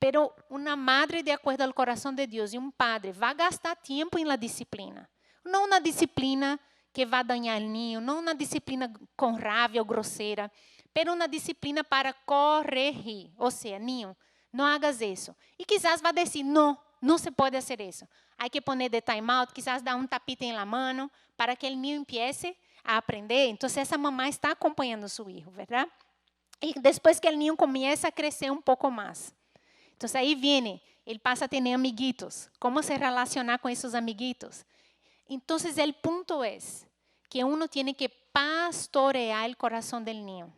Pero uma madre, de acordo ao coração de Deus, e um padre, vai gastar tempo em la disciplina. Não uma disciplina que vai danhar o niño, não uma disciplina com raiva ou grosseira, pero uma disciplina para corrigir. Ou seja, niño, não hagas isso. E quizás vai dizer, não se pode fazer isso. Há que poner de time out, quizás dar um tapita em la mano, para que o niño empiece a aprender. Então, essa mamãe está acompanhando seu filho, verdade? E depois que o niño começa a crescer um pouco mais. Então, aí vem, ele passa a ter amiguitos. Como se relacionar com esses amiguitos? Então, o ponto é que uno tem que pastorear o coração do niño.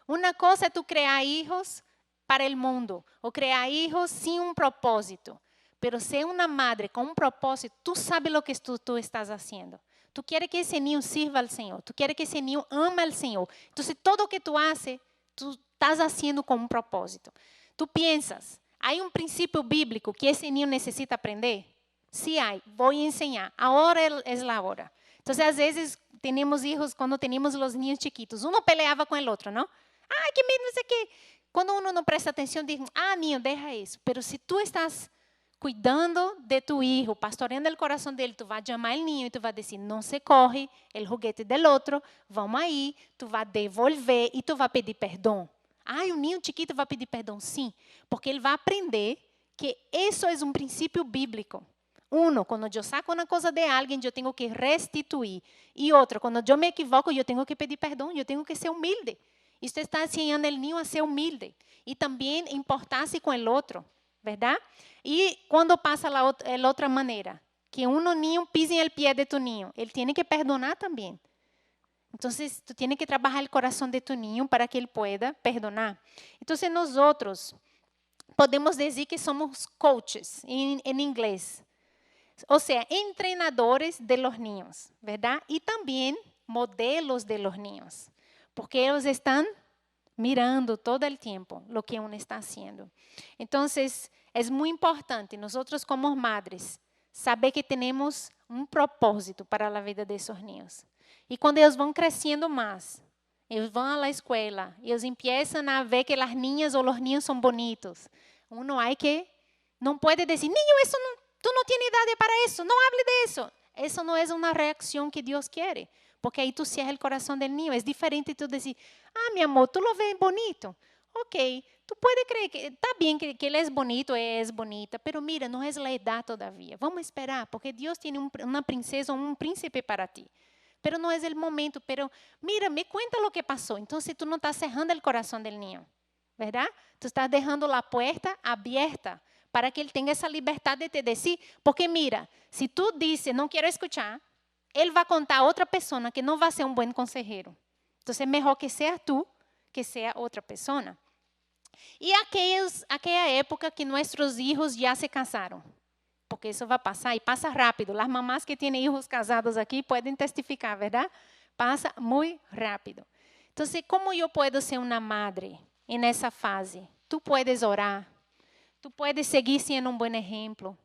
Uma coisa é tu criar filhos para o mundo, ou criar filhos sem um propósito. Pero ser uma madre com um propósito, tu sabes o que tu estás fazendo. Tu queres que esse niño sirva ao Senhor. Tu queres que esse niño ame ao Senhor. Então, todo o que tu haces, tu estás fazendo com um propósito. Tu pensas, há um princípio bíblico que esse niño necessita aprender? Sim, há. Vou ensinar. Agora é a hora. Então, às vezes, temos filhos, quando temos os niños chiquitos, um peleava com o outro, não? Ah, que medo, não sei o quê. Quando uno não presta atenção, diz, niño, deixa isso. Pero se tu estás cuidando de tu hijo, pastoreando o coração dele, tu vai chamar o niño e tu vai dizer, não se corre o juguete del outro, vamos aí, tu vai devolver e tu vai pedir perdão. O niño chiquito vai pedir perdão, sim, porque ele vai aprender que isso é um princípio bíblico. Quando eu saco uma coisa de alguém, eu tenho que restituir. E outro, quando eu me equivoco, eu tenho que pedir perdão, eu tenho que ser humilde. Isso está ensinando o niño a ser humilde e também importar-se com o outro, verdade? E quando passa a outra maneira, que niño pise em el pé de tu niño, ele tem que perdonar também. Entonces, tú tienes que trabajar el corazón de tu niño para que él pueda perdonar. Entonces, nosotros podemos decir que somos coaches en inglés. O sea, entrenadores de los niños, ¿verdad? Y también modelos de los niños, porque ellos están mirando todo el tiempo lo que uno está haciendo. Entonces, es muy importante nosotros como madres saber que tenemos un propósito para la vida de esos niños. Y cuando ellos van creciendo más, ellos van a la escuela, ellos empiezan a ver que las niñas o los niños son bonitos. Uno hay que, no puede decir, niño, eso no, tú no tienes idade para eso, no hable de eso. Eso no es una reacción que Dios quiere, porque ahí tú cierras el corazón del niño. Es diferente tú decir, mi amor, tú lo ves bonito. Ok, tú puedes creer que está bien que él es bonito, es bonita, pero mira, no es la edad todavía. Vamos a esperar, porque Dios tiene una princesa o un príncipe para ti. Pero no es el momento, pero mira, me cuenta lo que pasó. Entonces tú no estás cerrando el corazón del niño, ¿verdad? Tú estás dejando la puerta abierta para que él tenga esa libertad de te decir, porque mira, si tú dices, no quiero escuchar, él va a contar a otra persona que no va a ser un buen consejero. Entonces es mejor que seas tú que sea otra persona. Y aquella época que nuestros hijos ya se casaron, porque eso va a pasar y pasa rápido. Las mamás que tienen hijos casados aquí pueden testificar, ¿verdad? Pasa muy rápido. Entonces, ¿cómo yo puedo ser una madre en esa fase? Tú puedes orar, tú puedes seguir siendo un buen ejemplo,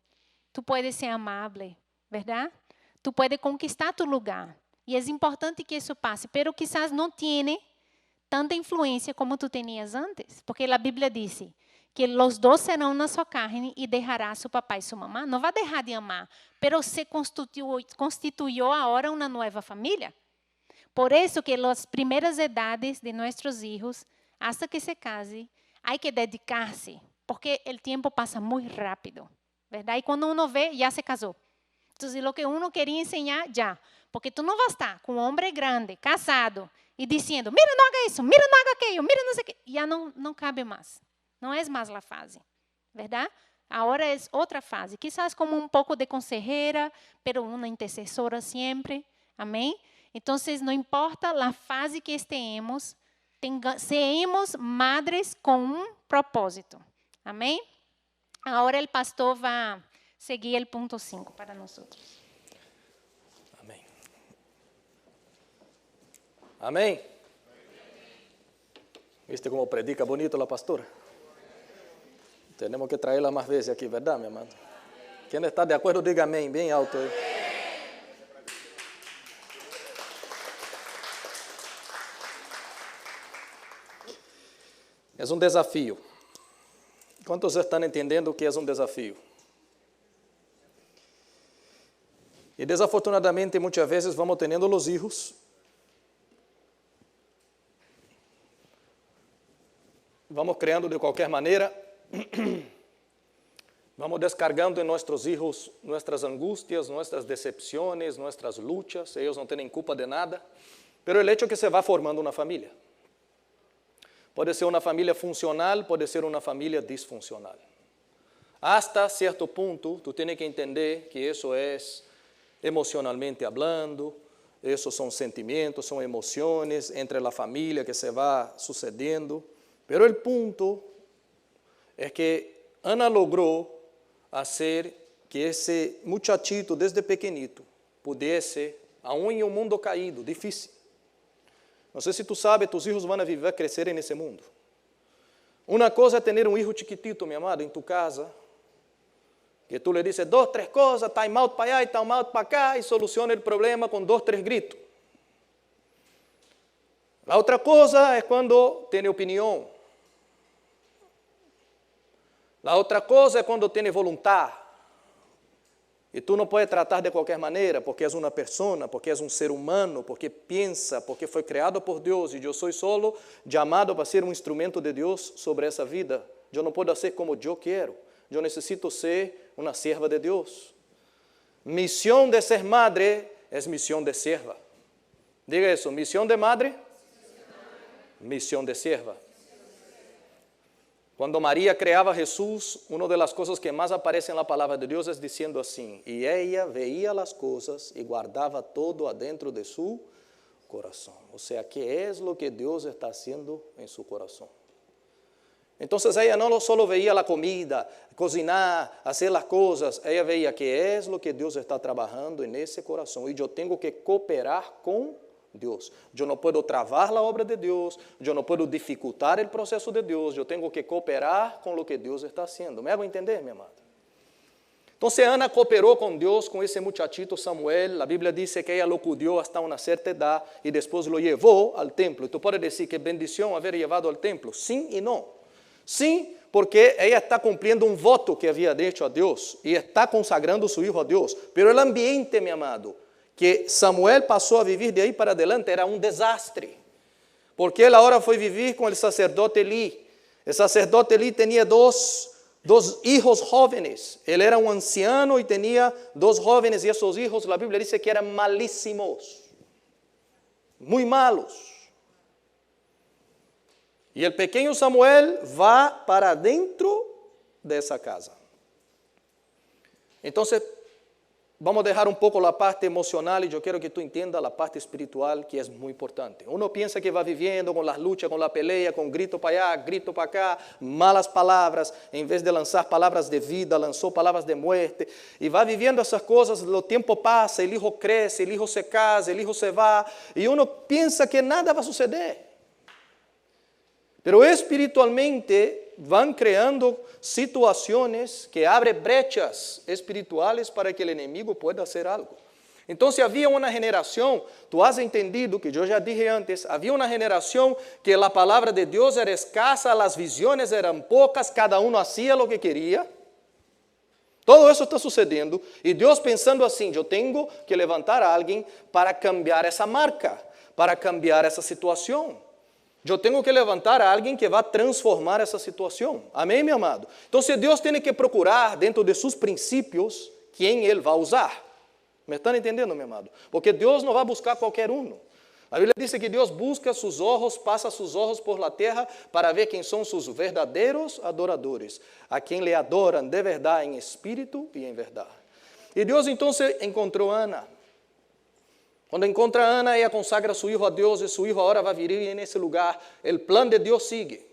tú puedes ser amable, ¿verdad? Tú puedes conquistar tu lugar. Y es importante que eso pase, pero quizás no tiene tanta influencia como tú tenías antes, porque la Biblia dice que los dos serão una sola carne y dejará a su papá y su mamá. No va a dejar de amar, pero se constituyó ahora una nueva familia. Por eso que las primeras edades de nuestros hijos, hasta que se case, hay que dedicarse, porque el tiempo pasa muy rápido, ¿verdad? Y cuando uno ve, ya se casó. Entonces, lo que uno quería enseñar, ya. Porque tú no vas a estar con un hombre grande, casado, y diciendo, mira, no haga eso, mira, no haga aquello, mira, no sé qué. Ya no cabe más. No es más la fase, ¿verdad? Ahora es otra fase. Quizás como un poco de consejera, pero una intercesora siempre. Amén. Entonces, no importa la fase que estemos, seamos madres con un propósito. Amém? Agora o pastor vai seguir o ponto 5 para nós. Amém. Amém. ¿Viste como predica bonito la pastora? Tenemos que traerla más veces aquí, ¿verdad, mi amado? ¿Quién está de acuerdo? Diga amén, bien alto. Es un desafío. ¿Cuántos están entendiendo que es un desafío? Y desafortunadamente muchas veces vamos teniendo los hijos, vamos creando de cualquier manera, vamos descargando en nuestros hijos nuestras angustias, nuestras decepciones, nuestras luchas. Ellos no tienen culpa de nada, pero el hecho es que se va formando una familia. Puede ser una familia funcional, puede ser una familia disfuncional. Hasta cierto punto, tú tienes que entender que eso es emocionalmente hablando, esos son sentimientos, son emociones entre la familia que se va sucediendo. Pero el punto es que Ana logró hacer que ese muchachito desde pequeñito pudiese, aún en un mundo caído, difícil. No sé si tú sabes, tus hijos van a vivir, crecer en ese mundo. Una cosa es tener un hijo chiquitito, mi amado, en tu casa, que tú le dices 2, 3 cosas, time out para allá y time out para acá, y soluciona el problema con 2, 3 gritos. La otra cosa es cuando tiene opinión. La otra cosa es cuando tiene voluntad. Y tú no puedes tratar de cualquier manera, porque es una persona, porque es un ser humano, porque piensa, porque fue creado por Dios, y yo soy solo llamado para ser un instrumento de Dios sobre esa vida. Yo no puedo hacer como yo quiero. Yo necesito ser una sierva de Dios. Misión de ser madre es misión de sierva. Diga eso, misión de madre, misión de sierva. Cuando María creaba a Jesús, una de las cosas que más aparece en la palabra de Dios es diciendo así, y ella veía las cosas y guardaba todo adentro de su corazón. O sea, ¿qué es lo que Dios está haciendo en su corazón? Entonces ella no solo veía la comida, cocinar, hacer las cosas, ella veía qué es lo que Dios está trabajando en ese corazón y yo tengo que cooperar con Dios. Yo no puedo trabar la obra de Dios, yo no puedo dificultar el proceso de Dios, yo tengo que cooperar con lo que Dios está haciendo. ¿Me hago entender, mi amada? Entonces Ana cooperó con Dios, con ese muchachito Samuel. La Biblia dice que ella lo cuidó hasta una cierta edad y después lo llevó al templo. Y tú puedes decir que bendición haber llevado al templo. Sí y no. Sí, porque ella está cumpliendo un voto que había hecho a Dios y está consagrando su hijo a Dios. Pero el ambiente, mi amado, que Samuel pasó a vivir de ahí para adelante era un desastre. Porque él ahora fue a vivir con el sacerdote Elí. El sacerdote Elí tenía dos hijos jóvenes. Él era un anciano y tenía dos jóvenes y esos hijos, la Biblia dice que eran malísimos, muy malos. Y el pequeño Samuel va para dentro de esa casa. Entonces, vamos a dejar un poco la parte emocional y yo quiero que tú entiendas la parte espiritual que es muy importante. Uno piensa que va viviendo con las luchas, con la pelea, con grito para allá, grito para acá, malas palabras, en vez de lanzar palabras de vida, lanzó palabras de muerte. Y va viviendo esas cosas, el tiempo pasa, el hijo crece, el hijo se casa, el hijo se va, y uno piensa que nada va a suceder. Pero espiritualmente van creando situaciones que abren brechas espirituales para que el enemigo pueda hacer algo. Entonces había una generación, tú has entendido que yo ya dije antes, había una generación que la palabra de Dios era escasa, las visiones eran pocas, cada uno hacía lo que quería. Todo eso está sucediendo y Dios pensando así, yo tengo que levantar a alguien para cambiar esa marca, para cambiar esa situación. Yo tengo que levantar a alguien que va a transformar esa situación. Amén, mi amado? Entonces Dios tiene que procurar dentro de sus principios quién Él va a usar. ¿Me están entendiendo, mi amado? Porque Dios no va a buscar cualquier uno. La Biblia dice que Dios busca sus ojos, pasa sus ojos por la tierra para ver quién son sus verdaderos adoradores, a quien le adoran de verdad en espíritu y en verdad. Y Dios entonces encontró a Ana. Cuando encontra a Ana, ella consagra a su hijo a Dios y su hijo ahora va a vivir en ese lugar. El plan de Dios sigue.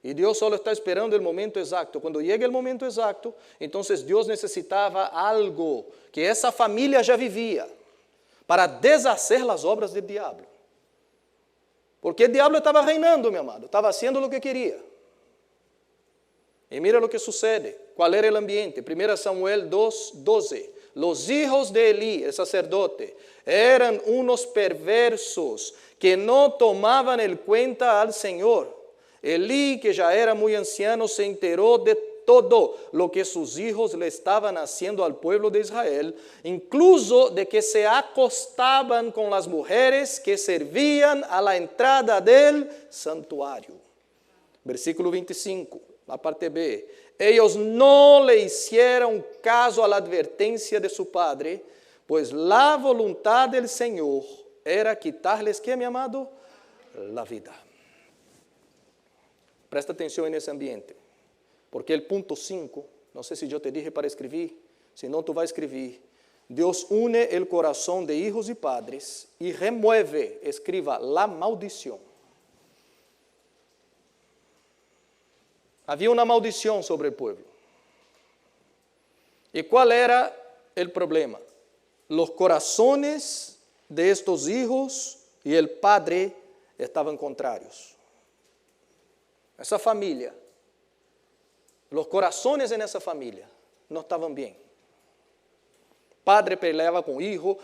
Y Dios solo está esperando el momento exacto. Cuando llegue el momento exacto, entonces Dios necesitaba algo que esa familia ya vivía para deshacer las obras del diablo. Porque el diablo estaba reinando, mi amado, estaba haciendo lo que quería. Y mira lo que sucede. ¿Cuál era el ambiente? 1 Samuel 2:12. Los hijos de Elí, el sacerdote, eran unos perversos que no tomaban en cuenta al Señor. Elí, que ya era muy anciano, se enteró de todo lo que sus hijos le estaban haciendo al pueblo de Israel, incluso de que se acostaban con las mujeres que servían a la entrada del santuario. Versículo 25, la parte B. Ellos no le hicieron caso a la advertencia de su padre, pues la voluntad del Señor era quitarles, ¿qué, mi amado? La vida. Presta atención en ese ambiente, porque el punto 5, no sé si yo te dije para escribir, si no tú vas a escribir, Dios une el corazón de hijos y padres y remueve, escriba, la maldición. Había una maldición sobre el pueblo. ¿Y cuál era el problema? Los corazones de estos hijos y el padre estaban contrarios. Esa familia, los corazones en esa familia no estaban bien. Padre peleaba con hijo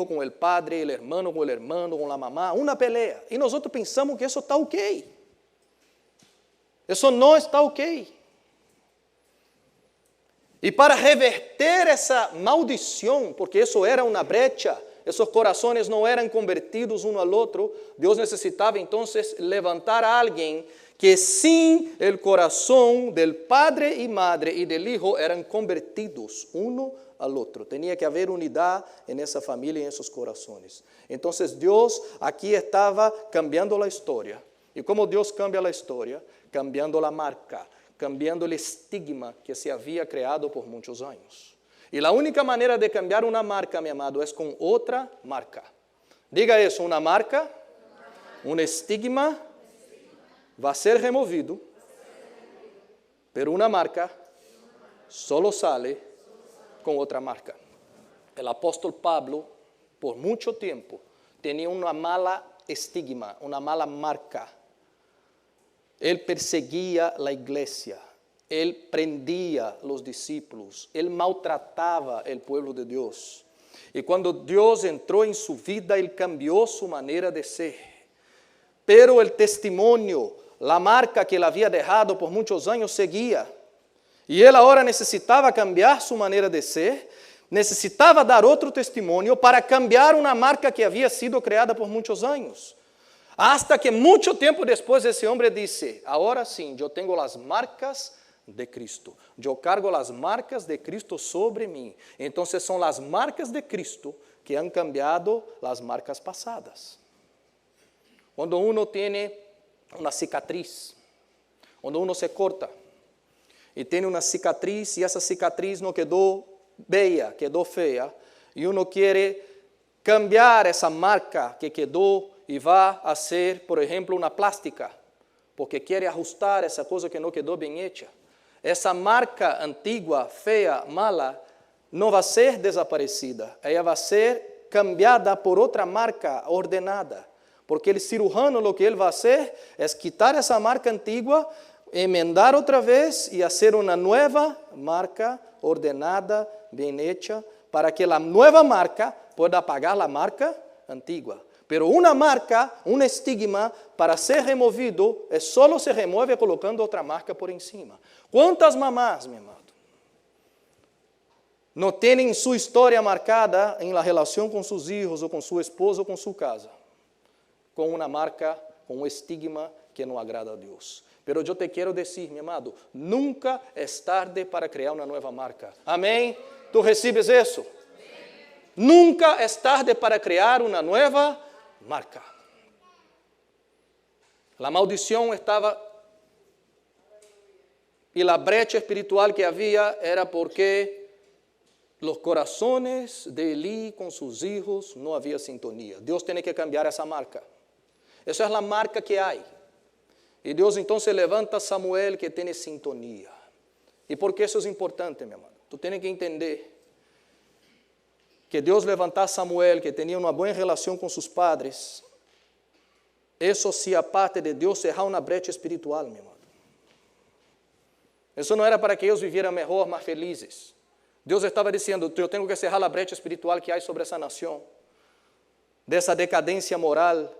con el padre, el hermano con la mamá, una pelea. Y nosotros pensamos que eso está ok. Eso no está ok. Y para reverter esa maldición, porque eso era una brecha, esos corazones no eran convertidos uno al otro, Dios necesitaba entonces levantar a alguien que sin el corazón del padre y madre y del hijo eran convertidos uno al otro. Tenía que haber unidad en esa familia y en esos corazones. Entonces Dios aquí estaba cambiando la historia. ¿Y cómo Dios cambia la historia? Cambiando la marca, cambiando el estigma que se había creado por muchos años. Y la única manera de cambiar una marca, mi amado, es con otra marca. Diga eso, una marca, un estigma va a ser removido, pero una marca solo sale con otra marca. El apóstol Pablo, por mucho tiempo, tenía una mala estigma, una mala marca. Él perseguía la iglesia, él prendía los discípulos, él maltrataba el pueblo de Dios. Y cuando Dios entró en su vida, él cambió su manera de ser. Pero el testimonio, la marca que él había dejado por muchos años seguía. Y él ahora necesitaba cambiar su manera de ser, necesitaba dar otro testimonio para cambiar una marca que había sido creada por muchos años. Hasta que mucho tiempo después ese hombre dice, ahora sí, yo tengo las marcas de Cristo. Yo cargo las marcas de Cristo sobre mí. Entonces son las marcas de Cristo que han cambiado las marcas pasadas. Cuando uno tiene una cicatriz, cuando uno se corta y tiene una cicatriz y esa cicatriz no quedó bella, quedó fea, y uno quiere cambiar esa marca que quedó y va a hacer, por ejemplo, una plástica, porque quiere ajustar esa cosa que no quedó bien hecha. Esa marca antigua, fea, mala, no va a ser desaparecida, ella va a ser cambiada por otra marca ordenada, porque el cirujano lo que él va a hacer es quitar esa marca antigua, enmendar otra vez y hacer una nueva marca ordenada, bien hecha, para que la nueva marca pueda apagar la marca antigua. Pero una marca, un estigma, para ser removido, solo se remueve colocando otra marca por encima. ¿Cuántas mamás, mi amado, no tienen su historia marcada en la relación con sus hijos, o con su esposo, o con su casa, con una marca, con un estigma que no agrada a Dios? Pero yo te quiero decir, mi amado, nunca es tarde para crear una nueva marca. Amén. ¿Tú recibes eso? Nunca es tarde para crear una nueva marca. La maldición estaba, y la brecha espiritual que había era porque los corazones de Elí con sus hijos no había sintonía. Dios tiene que cambiar esa marca. Esa es la marca que hay. Y Dios entonces levanta a Samuel que tiene sintonía. ¿Y por qué eso es importante, mi amado? Tú tienes que entender que Dios levantó a Samuel, que tenía una buena relación con sus padres. Eso sí, aparte de Dios cerrar una brecha espiritual, mi amado. Eso no era para que ellos vivieran mejor, más felices. Dios estaba diciendo, yo tengo que cerrar la brecha espiritual que hay sobre esa nación, de esa decadencia moral,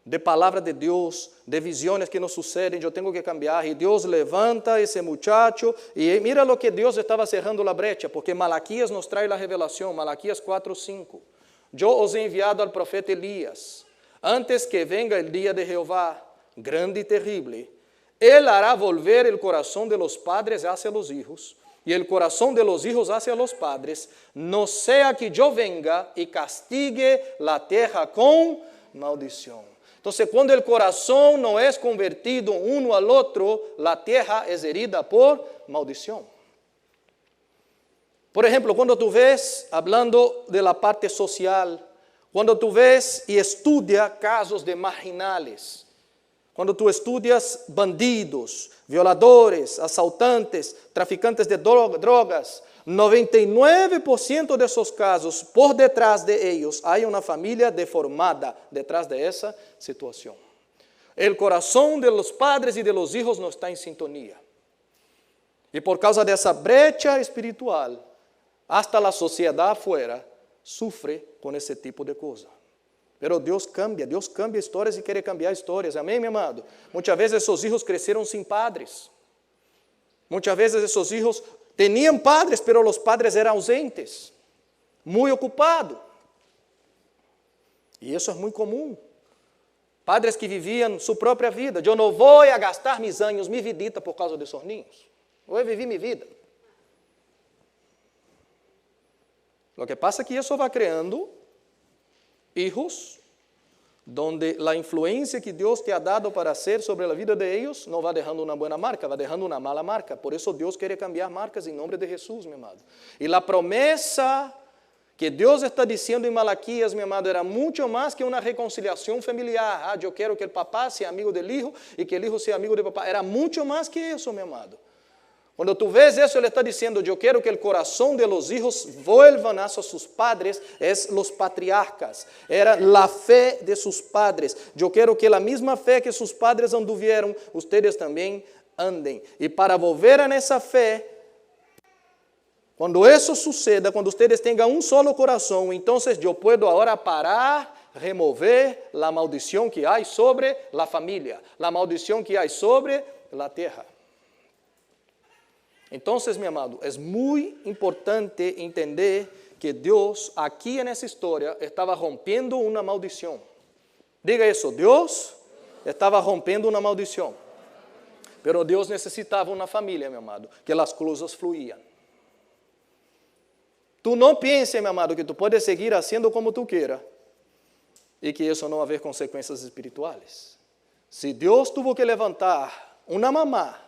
de palabra de Dios, de visiones que no suceden, yo tengo que cambiar. Y Dios levanta a ese muchacho, y mira lo que Dios estaba cerrando la brecha, porque Malaquías nos trae la revelación, Malaquías 4:5. Yo os he enviado al profeta Elías, antes que venga el día de Jehová, grande y terrible. Él hará volver el corazón de los padres hacia los hijos, y el corazón de los hijos hacia los padres, no sea que yo venga y castigue la tierra con maldición. Entonces, cuando el corazón no es convertido uno al otro, la tierra es herida por maldición. Por ejemplo, cuando tú ves, hablando de la parte social, cuando tú ves y estudias casos de marginales, cuando tú estudias bandidos, violadores, asaltantes, traficantes de drogas, 99% de esos casos, por detrás de ellos, hay una familia deformada detrás de esa situación. El corazón de los padres y de los hijos no está en sintonía. Y por causa de esa brecha espiritual, hasta la sociedad afuera sufre con ese tipo de cosas. Pero Dios cambia histórias e quer cambiar histórias. Amém, meu amado? Muitas vezes esos hijos cresceram sem padres. Muitas vezes esos hijos tenían padres, pero los padres eran ausentes, muy ocupados. E isso é muito comum. Padres que viviam sua própria vida. Eu não vou a gastar mis anos, mi vidita por causa de esos niños. Vou viver minha vida. Lo que pasa é que isso vai criando hijos donde la influencia que Dios te ha dado para hacer sobre la vida de ellos no va dejando una buena marca, va dejando una mala marca. Por eso Dios quiere cambiar marcas en nombre de Jesús, mi amado. Y la promesa Que Deus está dizendo em Malaquias, meu amado, era muito mais que uma reconciliação familiar. Eu quero que o papá seja amigo do filho e que o filho seja amigo do papá. Era muito mais que isso, meu amado. Quando tu vês isso, ele está dizendo, eu quero que o coração de los hijos vuelvan a sus padres, es los patriarcas. Era a fé de sus padres. Eu quero que a mesma fé que sus padres anduvieron, ustedes também andem. E para volver a essa fé, quando isso suceda, quando ustedes tenham um solo coração, então eu puedo agora parar, remover a maldição que há sobre a família, a maldição que há sobre a terra. Então, meu amado, é muito importante entender que Deus, aqui nessa história, estava rompendo uma maldição. Diga isso, Deus estava rompendo uma maldição. Pero Deus necessitava uma família, meu amado, que as coisas fluíam. Tu não pense, meu amado, que tu podes seguir fazendo como tu queira e que isso não haver consequências espirituais. Se Deus tuvo que levantar uma mamá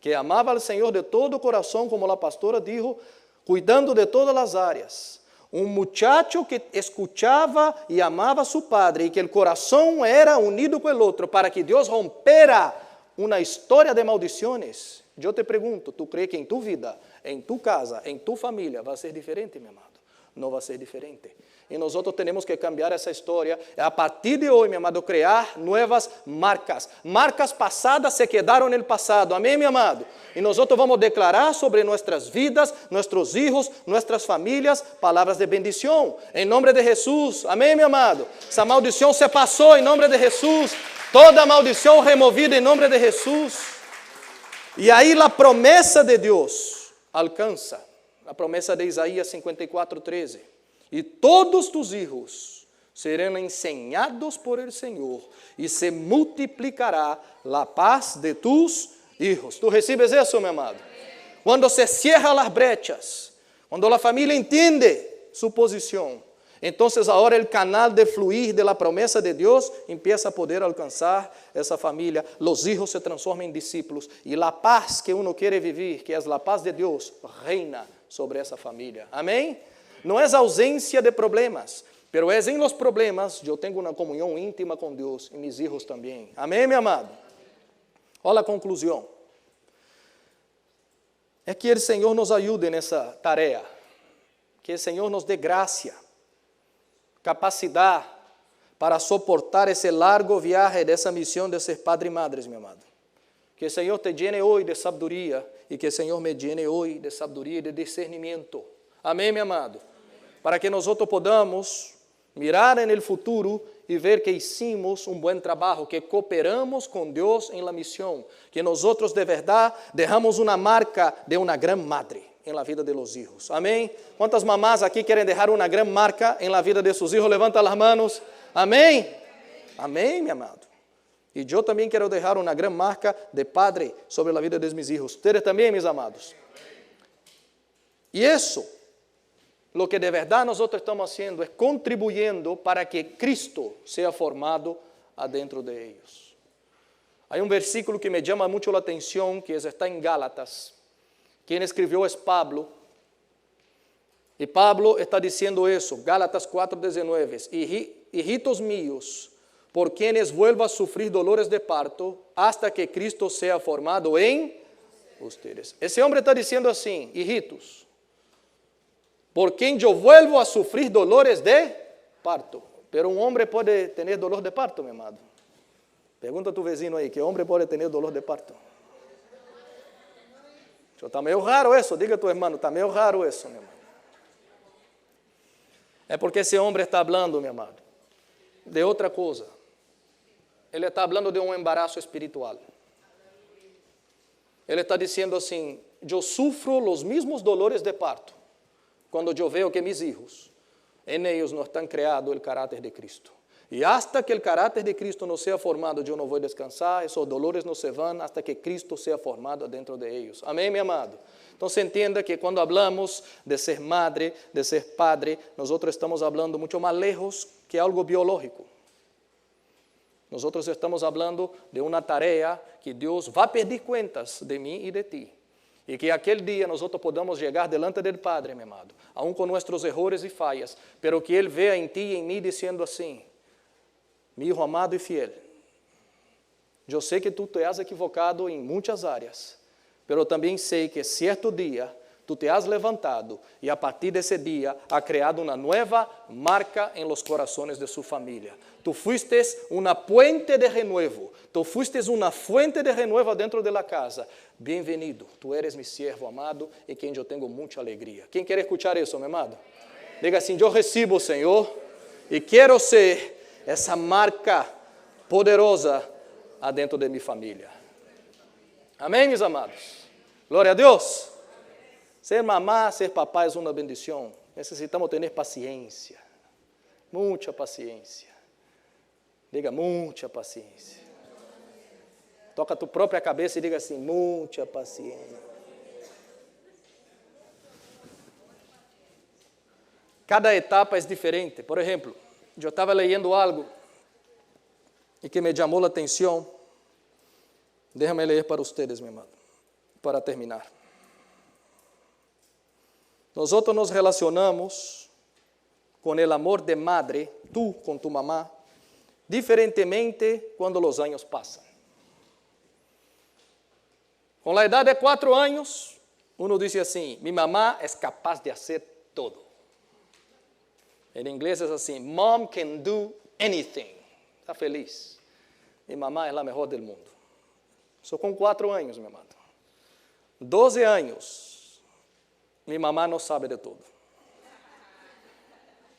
que amava ao Senhor de todo o coração, como a pastora dijo, cuidando de todas as áreas. Um muchacho que escuchava e amava a seu padre e que o coração era unido com o outro para que Deus rompera uma história de maldições. Eu te pergunto, tu crê que em tu vida, em tu casa, em tu família, vai ser diferente, meu amado? Não vai ser diferente. E nós temos que cambiar essa história. A partir de hoje, meu amado, criar novas marcas. Marcas passadas se quedaram no passado. Amém, meu amado? E nós vamos declarar sobre nossas vidas, nossos filhos, nossas famílias, palavras de bendição. Em nome de Jesus. Amém, meu amado? Essa maldição se passou em nome de Jesus. Toda maldição removida em nome de Jesus. E aí a promessa de Deus alcança. A promessa de Isaías 54:13. E todos tus hijos serão ensinados por el Senhor, e se multiplicará a paz de tus hijos. Tu recebes isso, meu amado? Quando se cierram as brechas, quando a família entende sua posição, então agora o canal de fluir de la promessa de Deus empieza a poder alcançar essa família. Os hijos se transformam em discípulos, e a paz que uno quer viver, que é a paz de Deus, reina sobre essa família. Amém? Não é ausência de problemas, pero é em los problemas eu tenho uma comunhão íntima com Deus e meus filhos também. Amém, meu amado? Olha a conclusão. É que o Senhor nos ajude nessa tarefa, que o Senhor nos dê graça, capacidade para suportar esse largo viaje dessa missão de ser padre e madres, meu amado. Que o Senhor te llene hoje de sabedoria e que o Senhor me llene hoje de sabedoria e de discernimento. Amém, meu amado? Para que nós podamos mirar no futuro e ver que hicimos um bom trabalho, que cooperamos com Deus em la missão, que nós de verdade deixamos uma marca de uma grande madre em la vida de los hijos. Amém? Quantas mamás aqui querem deixar uma grande marca em la vida de seus hijos? Levanta as manos. Amém? Amém, meu amado? E eu também quero deixar uma grande marca de padre sobre a vida de meus hijos. Ustedes também, meus amados. E isso, lo que de verdade nós estamos fazendo é contribuyendo para que Cristo seja formado adentro de eles. Há um versículo que me chama muito a atenção, que está em Gálatas. Quem escreveu é Pablo. E Pablo está dizendo isso, Gálatas 4:19. Hijitos míos, por quienes vuelvo a sufrir dolores de parto, hasta que Cristo sea formado em ustedes. Esse homem está dizendo assim, hijitos, por quem eu vuelvo a sufrir dolores de parto. Pero um homem pode ter dolor de parto, meu amado. Pergunta a tu vizinho aí, que homem pode ter dolor de parto? Está meio raro isso, diga a tu irmão, está meio raro isso, meu amado. É porque esse homem está falando, meu amado, de outra coisa. Ele está falando de um embaraço espiritual. Ele está dizendo assim, eu sufro os mesmos dolores de parto, quando eu vejo que meus filhos, em eles não estão criado o caráter de Cristo. E hasta que o caráter de Cristo não seja formado, eu não vou descansar, esses dolores não se vão, hasta que Cristo seja formado dentro de eles. Amém, meu amado? Então, se entenda que quando falamos de ser madre, de ser padre, nós estamos falando muito mais lejos que algo biológico. Nós estamos falando de uma tarefa que Deus vai pedir contas de mim e de ti. Y que aquel día nosotros podamos llegar delante del Padre, mi amado, aún con nuestros errores y fallas, pero que Él vea en ti y en mí diciendo así: mi hijo amado y fiel, yo sé que tú te has equivocado en muchas áreas, pero también sé que cierto día tú te has levantado y a partir de ese día ha creado una nueva marca en los corazones de su familia. Tú fuiste una puente de renuevo, tú fuiste una fuente de renuevo dentro de la casa. Bienvenido, tú eres mi siervo amado en quien yo tengo mucha alegría. ¿Quién quiere escuchar eso, mi amado? Diga así: yo recibo, Señor, y quiero ser esa marca poderosa adentro de mi familia. Amén, mis amados. Gloria a Dios. Ser mamá, ser papá es una bendición. Necesitamos tener paciencia, mucha paciencia. Diga: mucha paciencia. Toca tu própria cabeça e diga assim: mucha paciencia. Cada etapa es diferente. Por ejemplo, yo estaba leyendo algo y que me llamó la atención. Déjame leer para ustedes, mi amado, para terminar. Nosotros nos relacionamos con el amor de madre, tú con tu mamá, diferentemente cuando los años pasan. Con la edad de 4 años, uno dice así: mi mamá es capaz de hacer todo. En inglés es así: Mom can do anything. Está feliz. Mi mamá es la mejor del mundo. Eso con 4 años, mi amado. 12 años. Mi mamá no sabe de todo.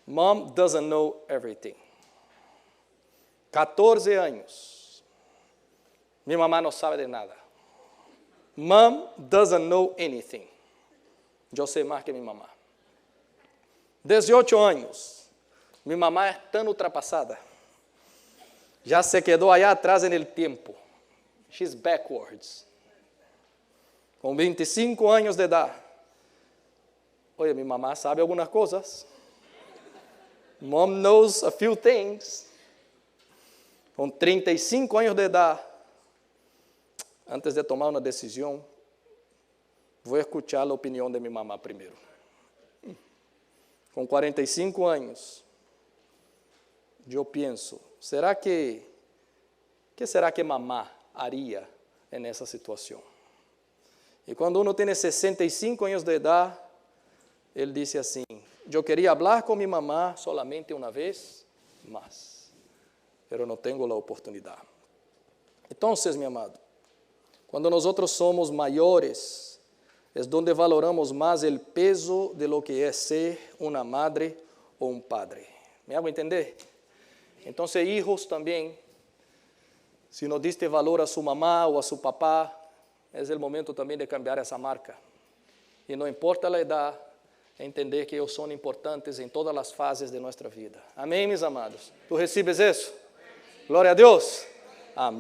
Mom doesn't know everything. 14 años. Mi mamá no sabe de nada. Mom doesn't know anything. Yo sé más que mi mamá. 18 años. Mi mamá es tan ultrapasada. Ya se quedó allá atrás en el tiempo. She's backwards. Con 25 años de edad. Oye, mi mamá sabe algunas cosas. Mom knows a few things. Con 35 años de edad, antes de tomar una decisión, voy a escuchar la opinión de mi mamá primero. Con 45 años, yo pienso: ¿qué será que mamá haría en esa situación? Y cuando uno tiene 65 años de edad, él dice así: yo quería hablar con mi mamá solamente una vez más, pero no tengo la oportunidad. Entonces, mi amado, cuando nosotros somos mayores, es donde valoramos más el peso de lo que es ser una madre o un padre. ¿Me hago entender? Entonces, hijos también, si no diste valor a su mamá o a su papá, es el momento también de cambiar esa marca. Y no importa la edad, entender que ellos son importantes en todas las fases de nuestra vida. Amén, mis amados. ¿Tú recibes eso? Gloria a Dios. Amén.